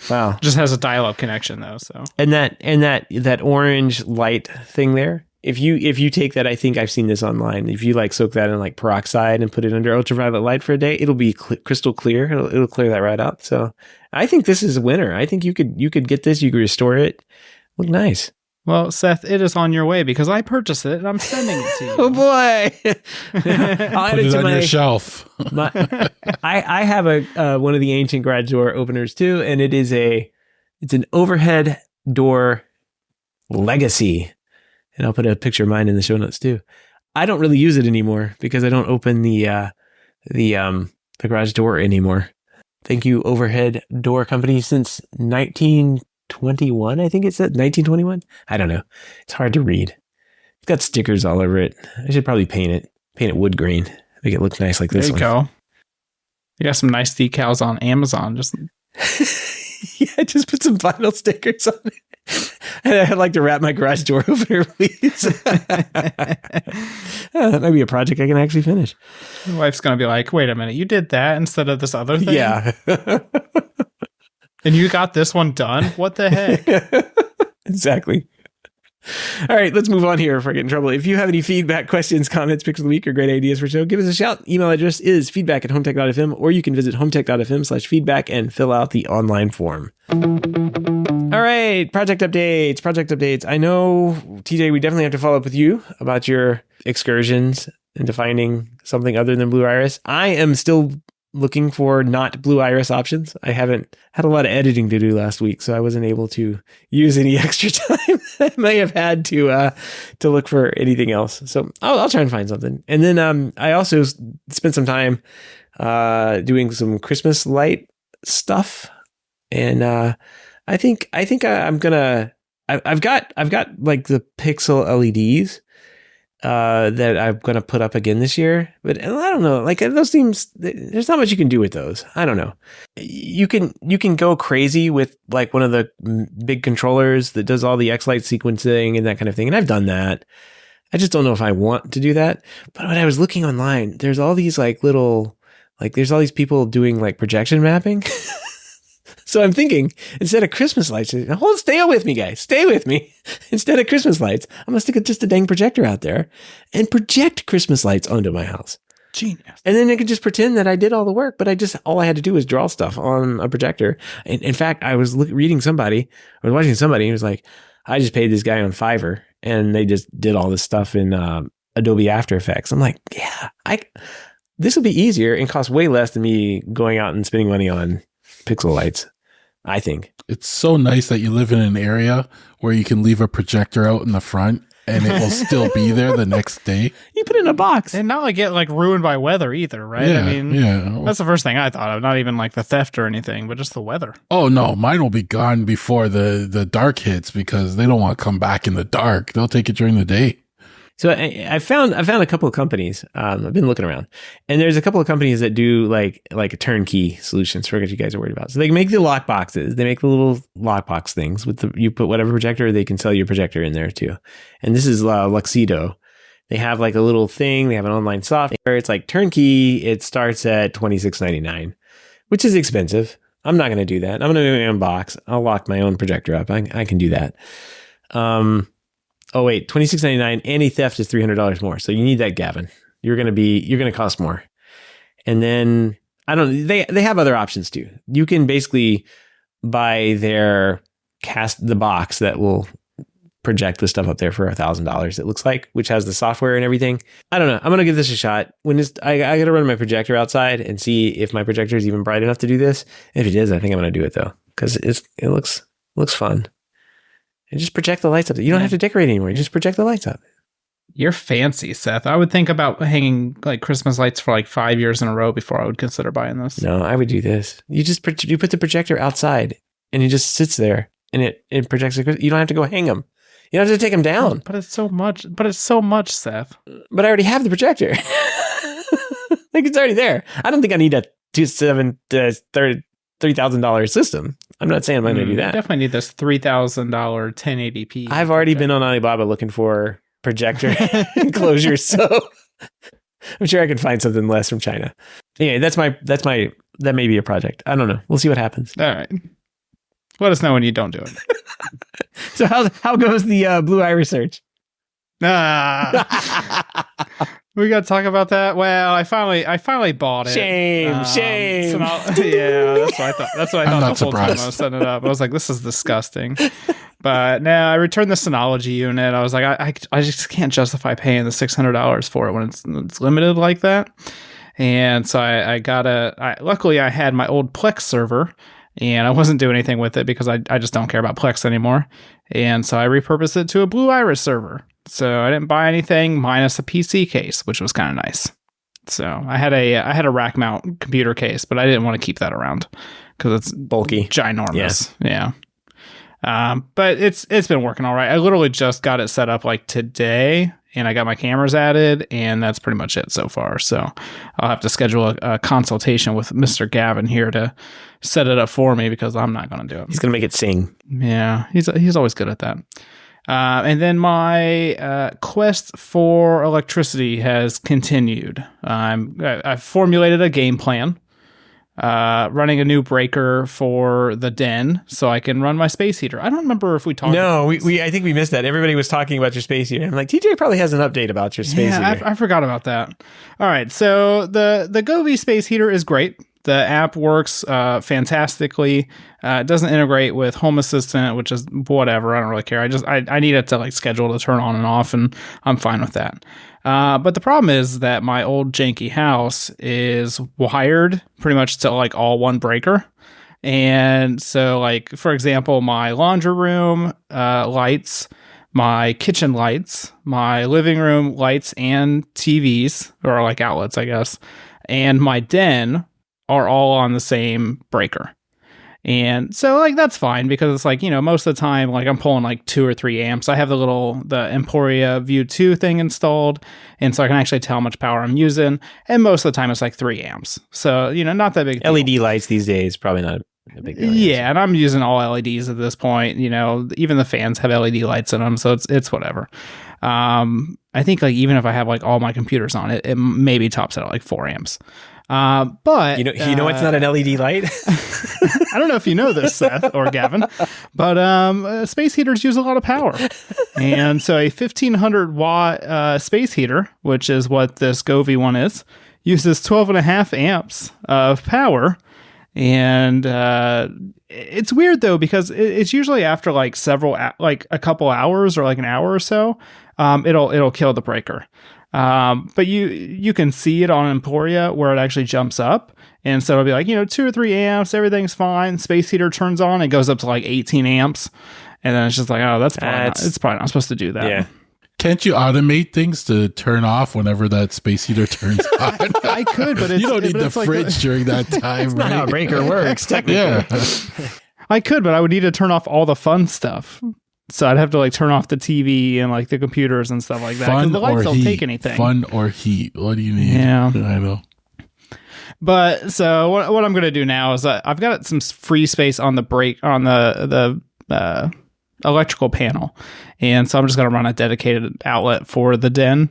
Wow. Just has a dial-up connection though. So and that orange light thing there. If you take that, I think I've seen this online. If you like soak that in like peroxide and put it under ultraviolet light for a day, it'll be crystal clear. It'll clear that right out. So I think this is a winner. I think you could get this. You could restore it. Look nice. Well, Seth, it is on your way because I purchased it and I'm sending it to you. Oh boy! I'll add Put it to on my your shelf. I have a one of the ancient garage door openers too, and it's an overhead door legacy. And I'll put a picture of mine in the show notes too. I don't really use it anymore because I don't open the garage door anymore. Thank you, overhead door company, since 1921. I think it said 1921. I don't know. It's hard to read. It's got stickers all over it. I should probably paint it wood grain, make it look nice like this one. There you go. You got some nice decals on Amazon. Just yeah, just put some vinyl stickers on it. I'd like to wrap my garage door opener, please. That might be a project I can actually finish. Your wife's going to be like, wait a minute, you did that instead of this other thing? Yeah. And you got this one done? What the heck? Exactly. All right, let's move on here before I get in trouble. If you have any feedback, questions, comments, picks of the week, or great ideas for the show, give us a shout. Email address is feedback@hometech.fm, or you can visit hometech.fm/feedback and fill out the online form. All right, project updates. I know, TJ, we definitely have to follow up with you about your excursions into finding something other than Blue Iris. I am still looking for not Blue Iris options. I haven't had a lot of editing to do last week, so I wasn't able to use any extra time. I may have had to look for anything else. So I'll try and find something. And then I also spent some time doing some Christmas light stuff, and I think I'm gonna. I've got like the Pixel LEDs that I'm gonna put up again this year, but I don't know. Like those seems there's not much you can do with those. I don't know. You can go crazy with like one of the big controllers that does all the X-Light sequencing and that kind of thing, and I've done that. I just don't know if I want to do that. But when I was looking online, there's all these like little there's all these people doing like projection mapping. So I'm thinking, instead of Christmas lights, stay with me, guys. Stay with me. Instead of Christmas lights, I'm going to stick just a dang projector out there and project Christmas lights onto my house. Genius. And then I could just pretend that I did all the work, but all I had to do was draw stuff on a projector. And in fact, I was watching somebody, and he was like, I just paid this guy on Fiverr and they just did all this stuff in Adobe After Effects. I'm like, yeah, this will be easier and cost way less than me going out and spending money on pixel lights, I think. It's so nice that you live in an area where you can leave a projector out in the front and it will still be there the next day. You put it in a box. And not like get like ruined by weather either, right? Yeah, I mean, that's the first thing I thought of. Not even like the theft or anything, but just the weather. Oh no, mine will be gone before the dark hits because they don't want to come back in the dark. They'll take it during the day. So I found a couple of companies. I've been looking around, and there's a couple of companies that do like a turnkey solutions for what you guys are worried about. So they make the lock boxes. They make the little lockbox things you put whatever projector. They can sell your projector in there too. And this is Luxido. They have like a little thing. They have an online software. It's like turnkey. It starts at $26.99, which is expensive. I'm not going to do that. I'm going to do my own box. I'll lock my own projector up. I can do that. Oh wait, $26.99. Anti-theft is $300 more. So you need that, Gavin. You're gonna cost more. And then they have other options too. You can basically buy the box that will project the stuff up there for $1,000. It looks like, which has the software and everything. I don't know. I'm gonna give this a shot. I gotta run my projector outside and see if my projector is even bright enough to do this. If it is, I think I'm gonna do it though, because it looks fun. And just project the lights up. You don't have to decorate anymore. You just project the lights up. You're fancy, Seth. I would think about hanging like Christmas lights for like 5 years in a row before I would consider buying this. No, I would do this. You put the projector outside and it just sits there and it projects. You don't have to go hang them. You don't have to take them down. But it's so much, Seth. But I already have the projector. Like it's already there. I don't think I need a $3,000 system. I'm not saying I'm going to do that. I definitely need this $3,000 1080p. I've already been on Alibaba looking for projector enclosures, so I'm sure I could find something less from China. Anyway, that may be a project. I don't know. We'll see what happens. All right. Let us know when you don't do it. So how goes the Blue Iris search? We got to talk about that. Well, I finally bought it. Shame. So yeah, that's what I thought. That's what I thought the whole time I was setting it up. I was like, this is disgusting. But now I returned the Synology unit. I was like, I just can't justify paying the $600 for it when it's limited like that. And so luckily I had my old Plex server and I wasn't doing anything with it because I just don't care about Plex anymore. And so I repurposed it to a Blue Iris server. So I didn't buy anything minus a PC case, which was kind of nice. So I had a rack mount computer case, but I didn't want to keep that around because it's bulky, ginormous. Yeah. But it's been working all right. I literally just got it set up like today, and I got my cameras added, and that's pretty much it so far. So I'll have to schedule a consultation with Mr. Gavin here to set it up for me because I'm not going to do it. He's going to make it sing. Yeah, he's always good at that. And then my quest for electricity has continued. I've formulated a game plan, running a new breaker for the den so I can run my space heater. I don't remember if we talked. No, I think we missed that. Everybody was talking about your space heater. I'm like, TJ probably has an update about your space heater. I forgot about that. All right, so the Govee space heater is great. The app works fantastically. It doesn't integrate with Home Assistant, which is whatever. I don't really care. I need it to like schedule to turn on and off, and I'm fine with that. But the problem is that my old janky house is wired pretty much to like all one breaker. And so like, for example, my laundry room lights, my kitchen lights, my living room lights and TVs, or like outlets, I guess, and my den are all on the same breaker. And so like that's fine because it's like, you know, most of the time like I'm pulling like 2 or 3 amps. I have the Emporia View 2 thing installed, and so I can actually tell how much power I'm using, and most of the time it's like 3 amps. So, you know, not that big deal. LED lights these days probably not a big deal. Yeah, and I'm using all LEDs at this point. You know, even the fans have LED lights in them, so it's whatever. I think like even if I have like all my computers on it, it maybe tops out at like 4 amps. But you know, it's not an LED light. I don't know if you know this, Seth or Gavin, but space heaters use a lot of power. And so a 1500 watt space heater, which is what this Govee one is, uses 12.5 amps of power. And it's weird, though, because it's usually after like a couple hours or like an hour or so, it'll kill the breaker. But you can see it on Emporia where it actually jumps up. And so it'll be like, 2 or 3 amps, everything's fine. Space heater turns on, it goes up to like 18 amps. And then it's just like, oh, it's probably not supposed to do that. Yeah. Can't you automate things to turn off whenever that space heater turns on? I could, but you don't need the fridge during that time, That's right? not how a breaker works, technically. Yeah. I could, but I would need to turn off all the fun stuff. So I'd have to like turn off the TV and like the computers and stuff like that. Because the lights don't take anything. Fun or heat? What do you need? Yeah. I know. But so what I'm going to do now is I've got some free space on the electrical panel. And so I'm just going to run a dedicated outlet for the den.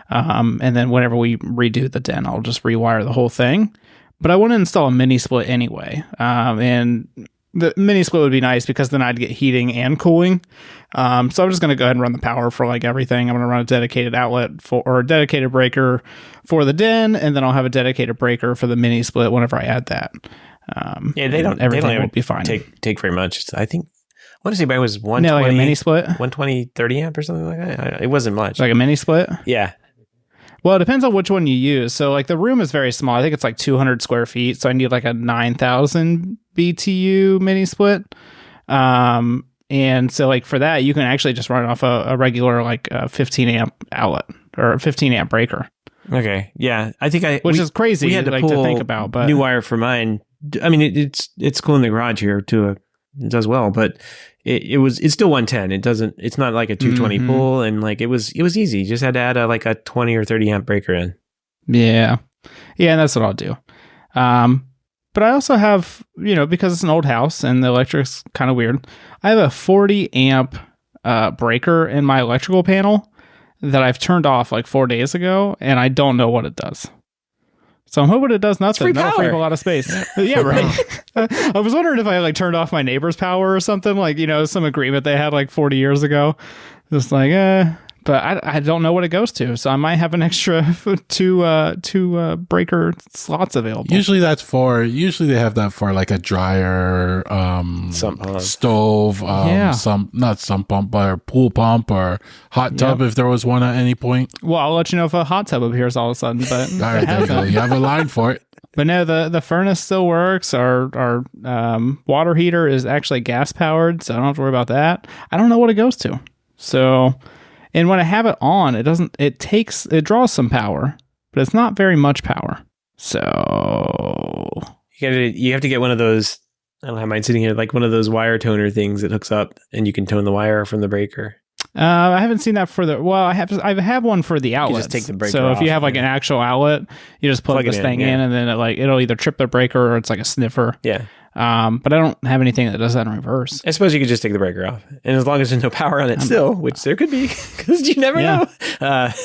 And then whenever we redo the den, I'll just rewire the whole thing. But I want to install a mini split anyway. And the mini split would be nice because then I'd get heating and cooling. So I'm just going to go ahead and run the power for like everything. I'm going to run a dedicated outlet or a dedicated breaker for the den, and then I'll have a dedicated breaker for the mini split whenever I add that. Everything will be fine. Take very much. I think I want to say mine was 120, like a mini split, 120, 30 amp or something like that. It wasn't much. Like a mini split. Yeah. Well, it depends on which one you use. So like the room is very small. I think it's like 200 square feet. So I need like a 9,000 BTU mini split. And so like for that, you can actually just run off a regular like 15 amp outlet or a 15 amp breaker. Okay. Yeah. I think which is crazy we had to like pull to think about, but new wire for mine. I mean, it's cool in the garage here too. It does well, but it's still 110. It's not like a 220 pull, and like it was easy. You just had to add like a 20 or 30 amp breaker in. Yeah. And that's what I'll do. But I also have, because it's an old house and the electric's kind of weird, I have a 40 amp breaker in my electrical panel that I've turned off like 4 days ago, and I don't know what it does. So I'm hoping it does nothing. That'll free up a lot of space. Yeah, right. I was wondering if I like turned off my neighbor's power or something, like, some agreement they had like 40 years ago. Just like, but I don't know what it goes to. So I might have an extra two breaker slots available. Usually they have that for like a dryer, sump pump. Stove, not sump pump, but a pool pump or hot tub if there was one at any point. Well, I'll let you know if a hot tub appears all of a sudden, but all right, there you go. You have a line for it. But no, the furnace still works. Our water heater is actually gas powered, so I don't have to worry about that. I don't know what it goes to. So, and when I have it on, it draws some power, but it's not very much power. So you have to get one of those. I don't have mine sitting here, like one of those wire toner things that hooks up and you can tone the wire from the breaker. I haven't seen that for I have one for the outlet. Just take the breaker so off, if you have like an actual outlet, you just plug this thing in, and then it'll either trip the breaker or it's like a sniffer. Yeah. But I don't have anything that does that in reverse. I suppose you could just take the breaker off, and as long as there's no power on it still, which there could be, because you never know,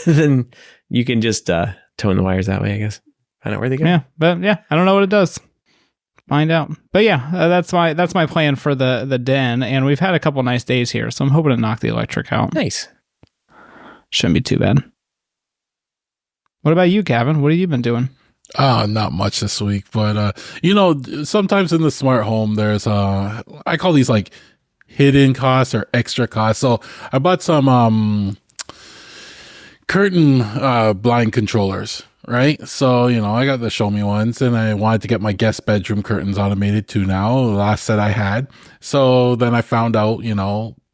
then you can just tone the wires that way, I guess. Find out where they go. Yeah, but I don't know what it does. Find out. But that's my plan for the den, and we've had a couple nice days here, so I'm hoping to knock the electric out. Nice. Shouldn't be too bad. What about you, Gavin? What have you been doing? Not much this week, but sometimes in the smart home there's I call these like hidden costs or extra costs. So I bought some curtain blind controllers, right? So I got the Show Me ones, and I wanted to get my guest bedroom curtains automated too now, the last set I had. So then I found out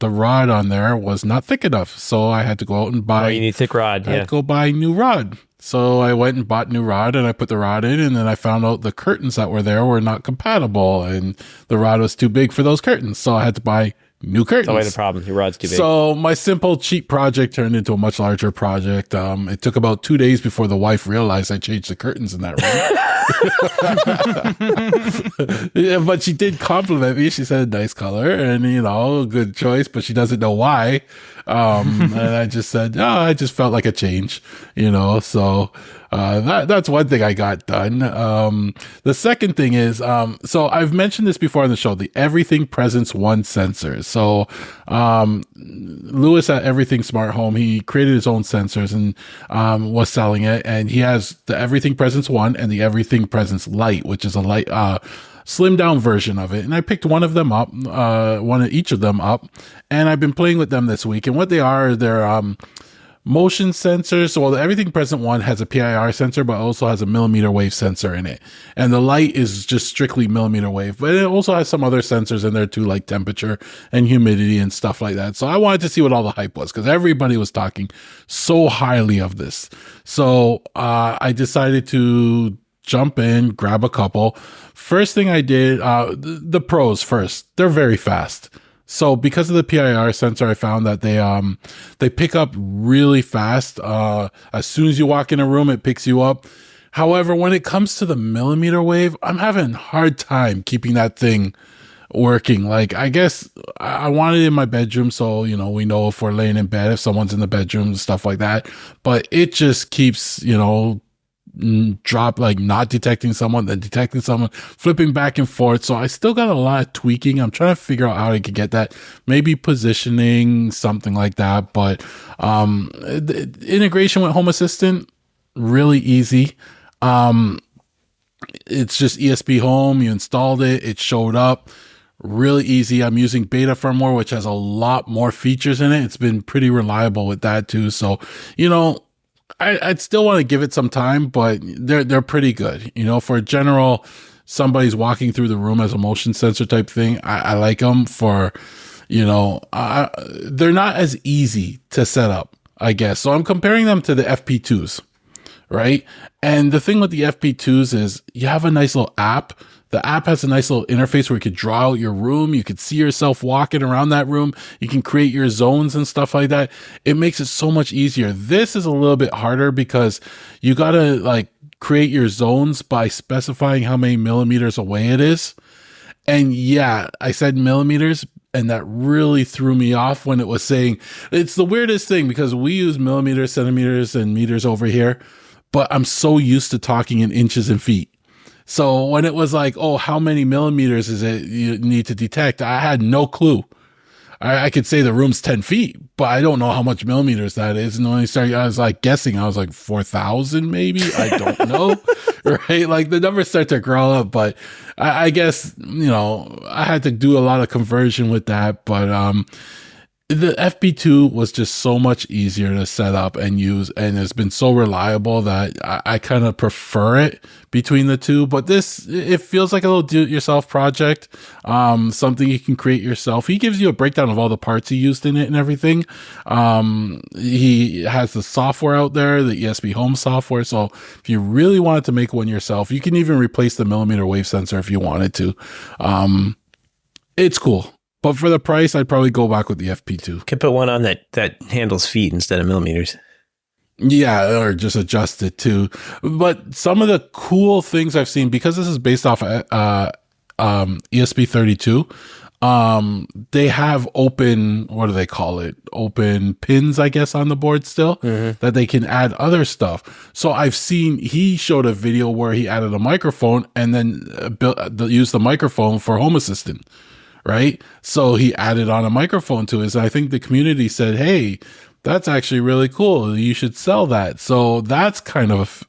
the rod on there was not thick enough, so I had to go out and buy. Oh, you need thick rod. I had to go buy new rod. So I went and bought new rod, and I put the rod in, and then I found out the curtains that were there were not compatible, and the rod was too big for those curtains. So I had to buy new curtains. That's always the problem. Your rod's too big. So my simple, cheap project turned into a much larger project. It took about 2 days before the wife realized I changed the curtains in that room. Yeah, but she did compliment me. She said, nice color and, good choice, but she doesn't know why. And I just said, I just felt like a change, so That's one thing I got done. The second thing is, so I've mentioned this before on the show, the Everything Presence One sensor. So, Lewis at Everything Smart Home, he created his own sensors and, was selling it. And he has the Everything Presence One and the Everything Presence Lite, which is a light, slimmed down version of it. And I picked one of them up, one of each of them up, and I've been playing with them this week. And what they are, they're, motion sensors. So, well, the Everything Present one has a PIR sensor, but also has a millimeter wave sensor in it. And the light is just strictly millimeter wave, but it also has some other sensors in there too, like temperature and humidity and stuff like that. So I wanted to see what all the hype was because everybody was talking so highly of this. So, I decided to jump in, grab a couple. First thing I did, the pros first, they're very fast. So because of the PIR sensor, I found that they pick up really fast. As soon as you walk in a room, it picks you up. However, when it comes to the millimeter wave, I'm having a hard time keeping that thing working. Like, I guess I want it in my bedroom. So, you know, we know if we're laying in bed, if someone's in the bedroom and stuff like that, but it just keeps, you know, drop, like not detecting someone, then detecting someone, flipping back and forth. So I still got a lot of tweaking. I'm trying to figure out how I could get that, maybe positioning, something like that. But the integration with Home Assistant, really easy. It's just ESP Home. You installed it, it showed up. Really easy. I'm using beta firmware, which has a lot more features in it. It's been pretty reliable with that too. So, you know, I'd still want to give it some time, but they're pretty good. You know, for a general, somebody's walking through the room as a motion sensor type thing, I like them for, you know, they're not as easy to set up, I guess. So I'm comparing them to the FP2s, right? And the thing with the FP2s is you have a nice little app. The app has a nice little interface where you could draw out your room. You could see yourself walking around that room. You can create your zones and stuff like that. It makes it so much easier. This is a little bit harder because you got to like create your zones by specifying how many millimeters away it is. And yeah, I said millimeters, and that really threw me off when it was saying, it's the weirdest thing because we use millimeters, centimeters, and meters over here, but I'm so used to talking in inches and feet. So when it was like, oh, how many millimeters is it you need to detect? I had no clue. I could say the room's 10 feet, but I don't know how much millimeters that is. And when I was like guessing, I was like 4,000 maybe. I don't know. Right. Like the numbers start to grow up, but I guess, you know, I had to do a lot of conversion with that. But, the FP2 was just so much easier to set up and use, and it's been so reliable that I kind of prefer it between the two. But this, it feels like a little do-it-yourself project, something you can create yourself. He gives you a breakdown of all the parts he used in it and everything. He has the software out there, the ESP Home software. So if you really wanted to make one yourself, you can even replace the millimeter wave sensor if you wanted to. It's cool. But for the price, I'd probably go back with the FP2. Could put one on that handles feet instead of millimeters. Yeah, or just adjust it too. But some of the cool things I've seen, because this is based off ESP32, they have open, what do they call it? Open pins, I guess, on the board still, that they can add other stuff. So I've seen, he showed a video where he added a microphone and then used the microphone for Home Assistant. Right. So he added on a microphone to it. And I think the community said, hey, that's actually really cool. You should sell that. So that's kind of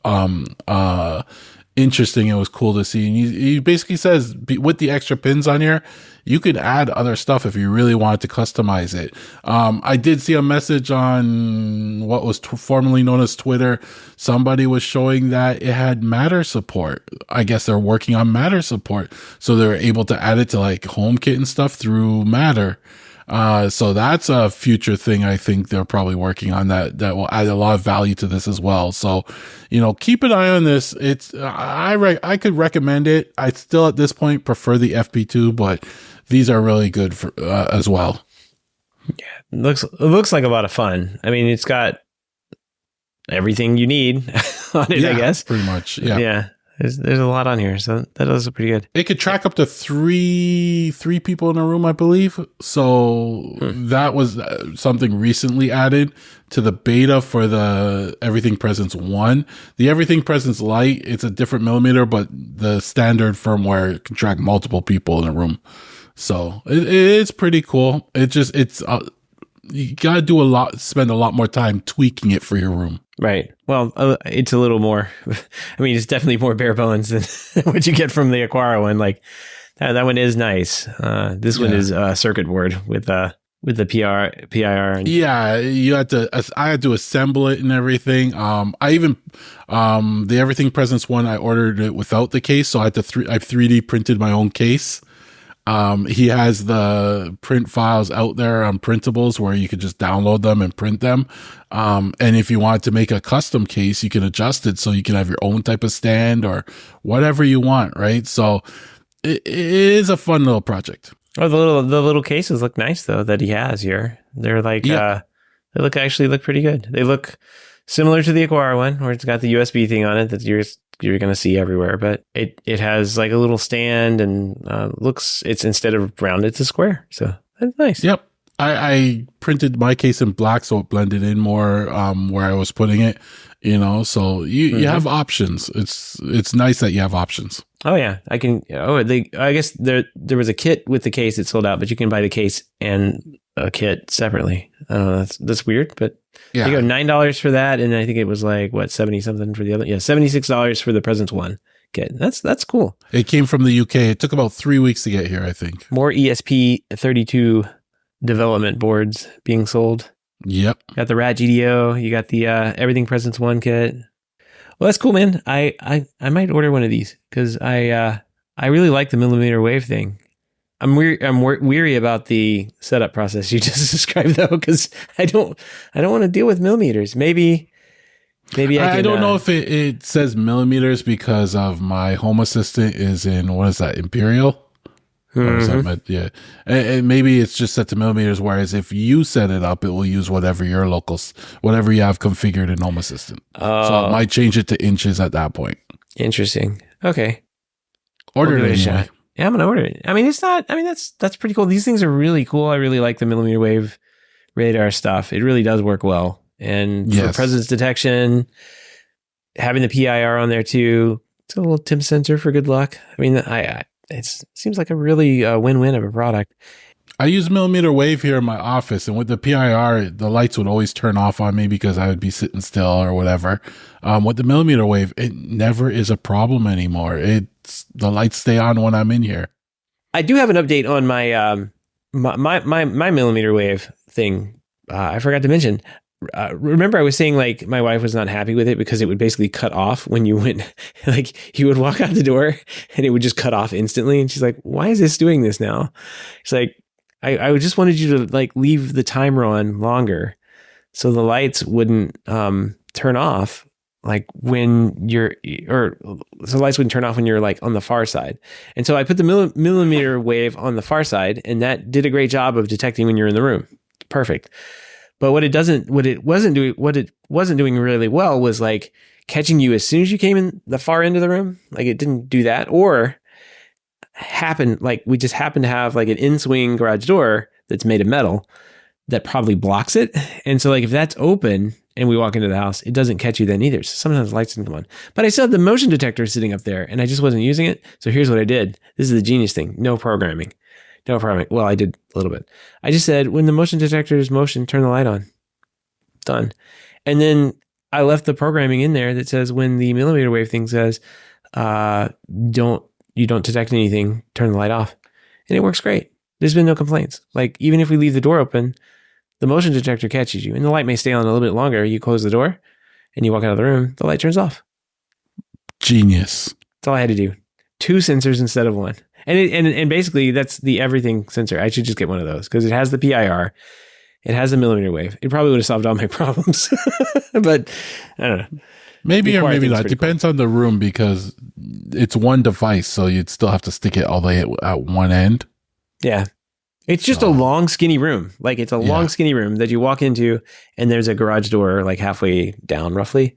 interesting. It was cool to see. And he basically says with the extra pins on here, you could add other stuff if you really wanted to customize it. I did see a message on what was formerly known as Twitter. Somebody was showing that it had Matter support. I guess they're working on Matter support. So they're able to add it to like HomeKit and stuff through Matter. So that's a future thing. I think they're probably working on that will add a lot of value to this as well. So, you know, keep an eye on this. It's, I could recommend it. I still at this point prefer the FP2, but these are really good for, as well. Yeah. It looks like a lot of fun. I mean, it's got everything you need on it, I guess. Pretty much. Yeah. Yeah. There's a lot on here, so that does look pretty good. It could track up to three people in a room, I believe. So that was something recently added to the beta for the Everything Presence 1. The Everything Presence Lite, it's a different millimeter, but the standard firmware can track multiple people in a room. So it's pretty cool. You gotta spend a lot more time tweaking it for your room. Right. Well, it's a little more. I mean, it's definitely more bare bones than what you get from the Aquara one. Like that one is nice. This one is a circuit board with the PIR. And I had to assemble it and everything. I even the Everything Presence one, I ordered it without the case, so I 3D printed my own case. He has the print files out there on printables where you could just download them and print them. And if you want to make a custom case, you can adjust it so you can have your own type of stand or whatever you want, right? So it is a fun little project. Oh, the little cases look nice though that he has here. They're like they look pretty good. They look similar to the Aquara one, where it's got the USB thing on it that you're going to see everywhere, but it has like a little stand and it's instead of round, it's a square. So that's nice. Yep. I printed my case in black so it blended in more where I was putting it, so you have options. It's nice that you have options. Oh yeah. I guess there was a kit with the case that sold out, but you can buy the case and a kit separately. I don't know. That's weird, but you go $9 for that. And I think it was like, what, 70 something for the other? Yeah. $76 for the Presence 1 kit. That's cool. It came from the UK. It took about 3 weeks to get here, I think. More ESP32 development boards being sold. Yep. Got the RAT GDO. You got the Everything Presence 1 kit. Well, that's cool, man. I might order one of these because I really like the millimeter wave thing. I'm weary about the setup process you just described though, because I don't want to deal with millimeters. Maybe I don't know if it says millimeters because of my Home Assistant is in, what is that, Imperial? Or is that yeah. And maybe it's just set to millimeters, whereas if you set it up, it will use whatever you have configured in Home Assistant. So it might change it to inches at that point. Interesting. Okay. Order it anyway. Yeah, I'm gonna order it. I mean, that's pretty cool. These things are really cool. I really like the millimeter wave radar stuff. It really does work well. And for presence detection, having the PIR on there too, it's a little temp sensor for good luck. I mean, it seems like a really win-win of a product. I use millimeter wave here in my office, and with the PIR, the lights would always turn off on me because I would be sitting still or whatever. With the millimeter wave, it never is a problem anymore. The lights stay on when I'm in here. I do have an update on my my millimeter wave thing. I forgot to mention. Remember I was saying like my wife was not happy with it because it would basically cut off when you went, like you would walk out the door and it would just cut off instantly. And she's like, why is this doing this now? She's like, I just wanted you to like leave the timer on longer so the lights wouldn't turn off like when so the lights wouldn't turn off when you're like on the far side. And so I put the millimeter wave on the far side and that did a great job of detecting when you're in the room. Perfect. But what it wasn't doing really well was like catching you as soon as you came in the far end of the room. Like it didn't do that, or we just happen to have like an in-swing garage door that's made of metal that probably blocks it. And so like if that's open and we walk into the house, it doesn't catch you then either. So sometimes the lights didn't come on. But I still had the motion detector sitting up there and I just wasn't using it. So here's what I did. This is the genius thing. No programming. Well, I did a little bit. I just said, when the motion detector is motion, turn the light on. Done. And then I left the programming in there that says when the millimeter wave thing says, you don't detect anything, turn the light off. And it works great. There's been no complaints. Like even if we leave the door open, the motion detector catches you and the light may stay on a little bit longer. You close the door and you walk out of the room, the light turns off. Genius. That's all I had to do. 2 sensors instead of 1. And basically that's the everything sensor. I should just get one of those because it has the PIR. It has the millimeter wave. It probably would have solved all my problems. But I don't know. Maybe or maybe not. Depends on the room because it's one device. So you'd still have to stick it all the way at one end. Yeah. It's just a long, skinny room. Like it's a long, skinny room that you walk into and there's a garage door like halfway down roughly.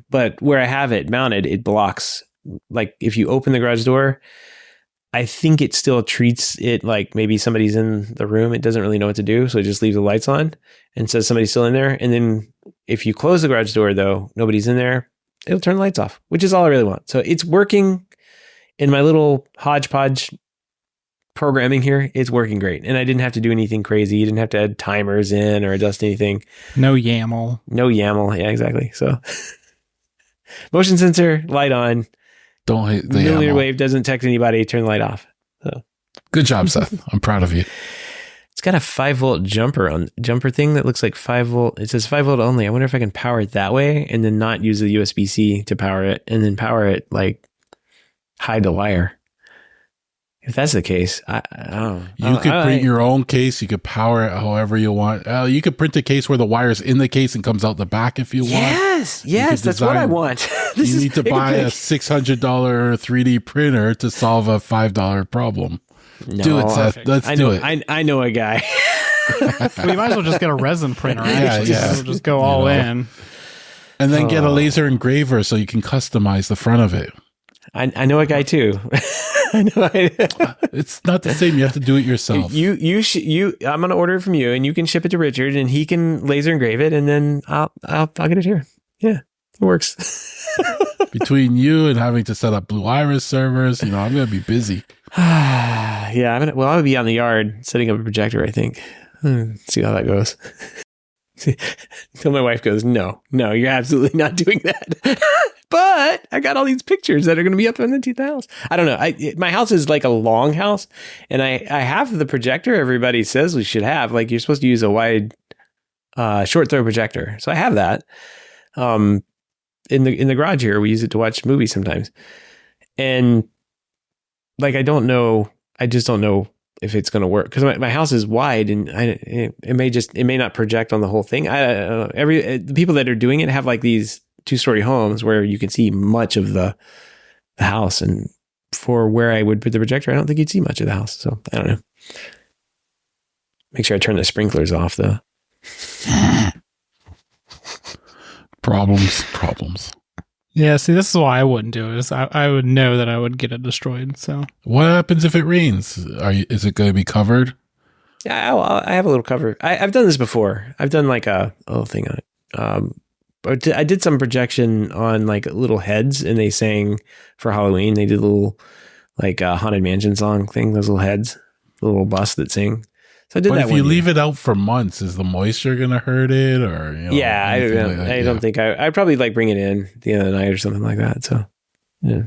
But where I have it mounted, it blocks. Like if you open the garage door, I think it still treats it like maybe somebody's in the room. It doesn't really know what to do. So it just leaves the lights on and says somebody's still in there. And then if you close the garage door, though, nobody's in there, it'll turn the lights off, which is all I really want. So it's working in my little hodgepodge programming here. It's working great. And I didn't have to do anything crazy. You didn't have to add timers in or adjust anything. No YAML. No YAML. Yeah, exactly. So motion sensor, light on. Don't hit the millimeter YAML. wave, doesn't detect anybody, turn the light off. So Good job, Seth. I'm proud of you. it's got a 5-volt jumper thing that looks like 5-volt. It says 5-volt only. I wonder if I can power it that way and then not use the USB-C to power it and then power it like hide the wire. If that's the case, I don't know. You could print your own case. You could power it however you want. You could print a case where the wire's in the case and comes out the back if you want. Yes, that's what I want. You need to buy a $600 3D printer to solve a $5 problem. No, do it, Seth. Let's do it. I know a guy. We might as well just get a resin printer. Yeah. We'll just go all in. And then get a laser engraver so you can customize the front of it. I know a guy too. I know. It's not the same. You have to do it yourself. I'm gonna order it from you, and you can ship it to Richard, and he can laser engrave it, and then I'll get it here. Yeah, it works. Between you and having to set up Blue Iris servers, I'm gonna be busy. Yeah, I'm gonna be on the yard setting up a projector. I think. See how that goes. Until my wife goes, no, you're absolutely not doing that. But I got all these pictures that are going to be up underneath the house. I don't know. My house is like a long house, and I have the projector everybody says we should have. Like you're supposed to use a wide, short throw projector. So I have that. In the garage here, we use it to watch movies sometimes, and like I just don't know if it's going to work because my house is wide and it may not project on the whole thing. I don't know. The people that are doing it have like these 2-story homes where you can see much of the house, and for where I would put the projector, I don't think you'd see much of the house. So I don't know. Make sure I turn the sprinklers off though. Problems. Yeah, see, this is why I wouldn't do it. I would know that I would get it destroyed. So what happens if it rains? Is it going to be covered? Yeah, I have a little cover. I've done this before. I've done like a little thing on it. I did some projection on like little heads, and they sang for Halloween. They did a little like Haunted Mansion song thing. Those little heads, the little bus that sing. So I did that. But if you leave it out for months, is the moisture going to hurt it, or yeah, I don't think I'd probably like bring it in at the end of the night or something like that. So yeah.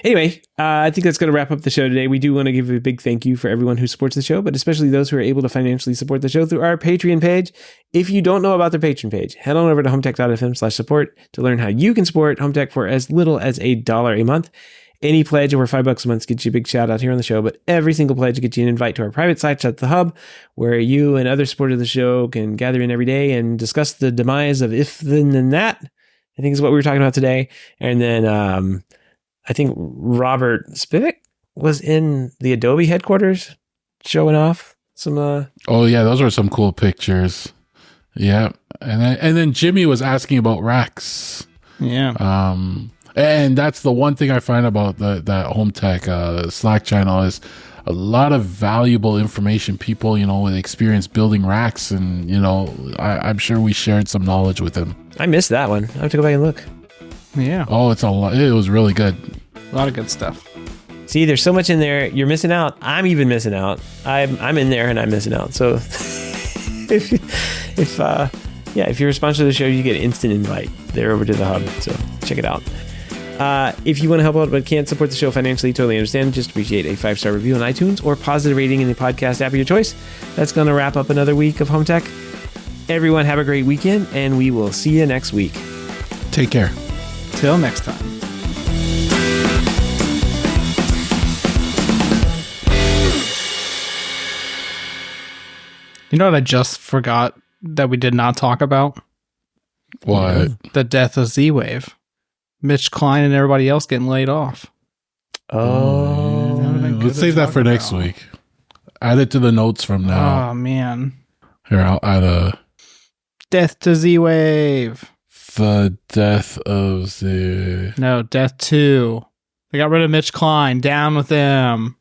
Anyway, I think that's going to wrap up the show today. We do want to give a big thank you for everyone who supports the show, but especially those who are able to financially support the show through our Patreon page. If you don't know about the Patreon page, head on over to HomeTech.fm/support to learn how you can support HomeTech for as little as $1 a month. Any pledge over $5 a month gets you a big shout out here on the show, but every single pledge gets you an invite to our private site at the Hub, where you and other supporters of the show can gather in every day and discuss the demise of if, then, and that. I think is what we were talking about today. And then I think Robert Spivak was in the Adobe headquarters showing off some. Oh yeah, those were some cool pictures. Yeah, and then Jimmy was asking about racks. Yeah. And that's the one thing I find about that HomeTech Slack channel is a lot of valuable information. People, with experience building racks, and I'm sure we shared some knowledge with him. I missed that one. I have to go back and look. Yeah. Oh, it's a lot. It was really good. A lot of good stuff. See, there's so much in there. You're missing out. I'm even missing out. I'm in there and I'm missing out. So if you're a sponsor of the show, you get an instant invite there over to the Hub. So check it out. If you want to help out but can't support the show financially, totally understand. Just appreciate a 5-star review on iTunes or positive rating in the podcast app of your choice. That's going to wrap up another week of HomeTech. Everyone have a great weekend, and we will see you next week. Take care. Till next time. You know what I just forgot that we did not talk about? What? The death of Z-Wave. Mitch Klein and everybody else getting laid off. Oh. Let's save that for next week. Add it to the notes from now. Oh, man. Here, I'll add a... Death to Z-Wave. The death of the... No, Death 2. They got rid of Mitch Klein. Down with them.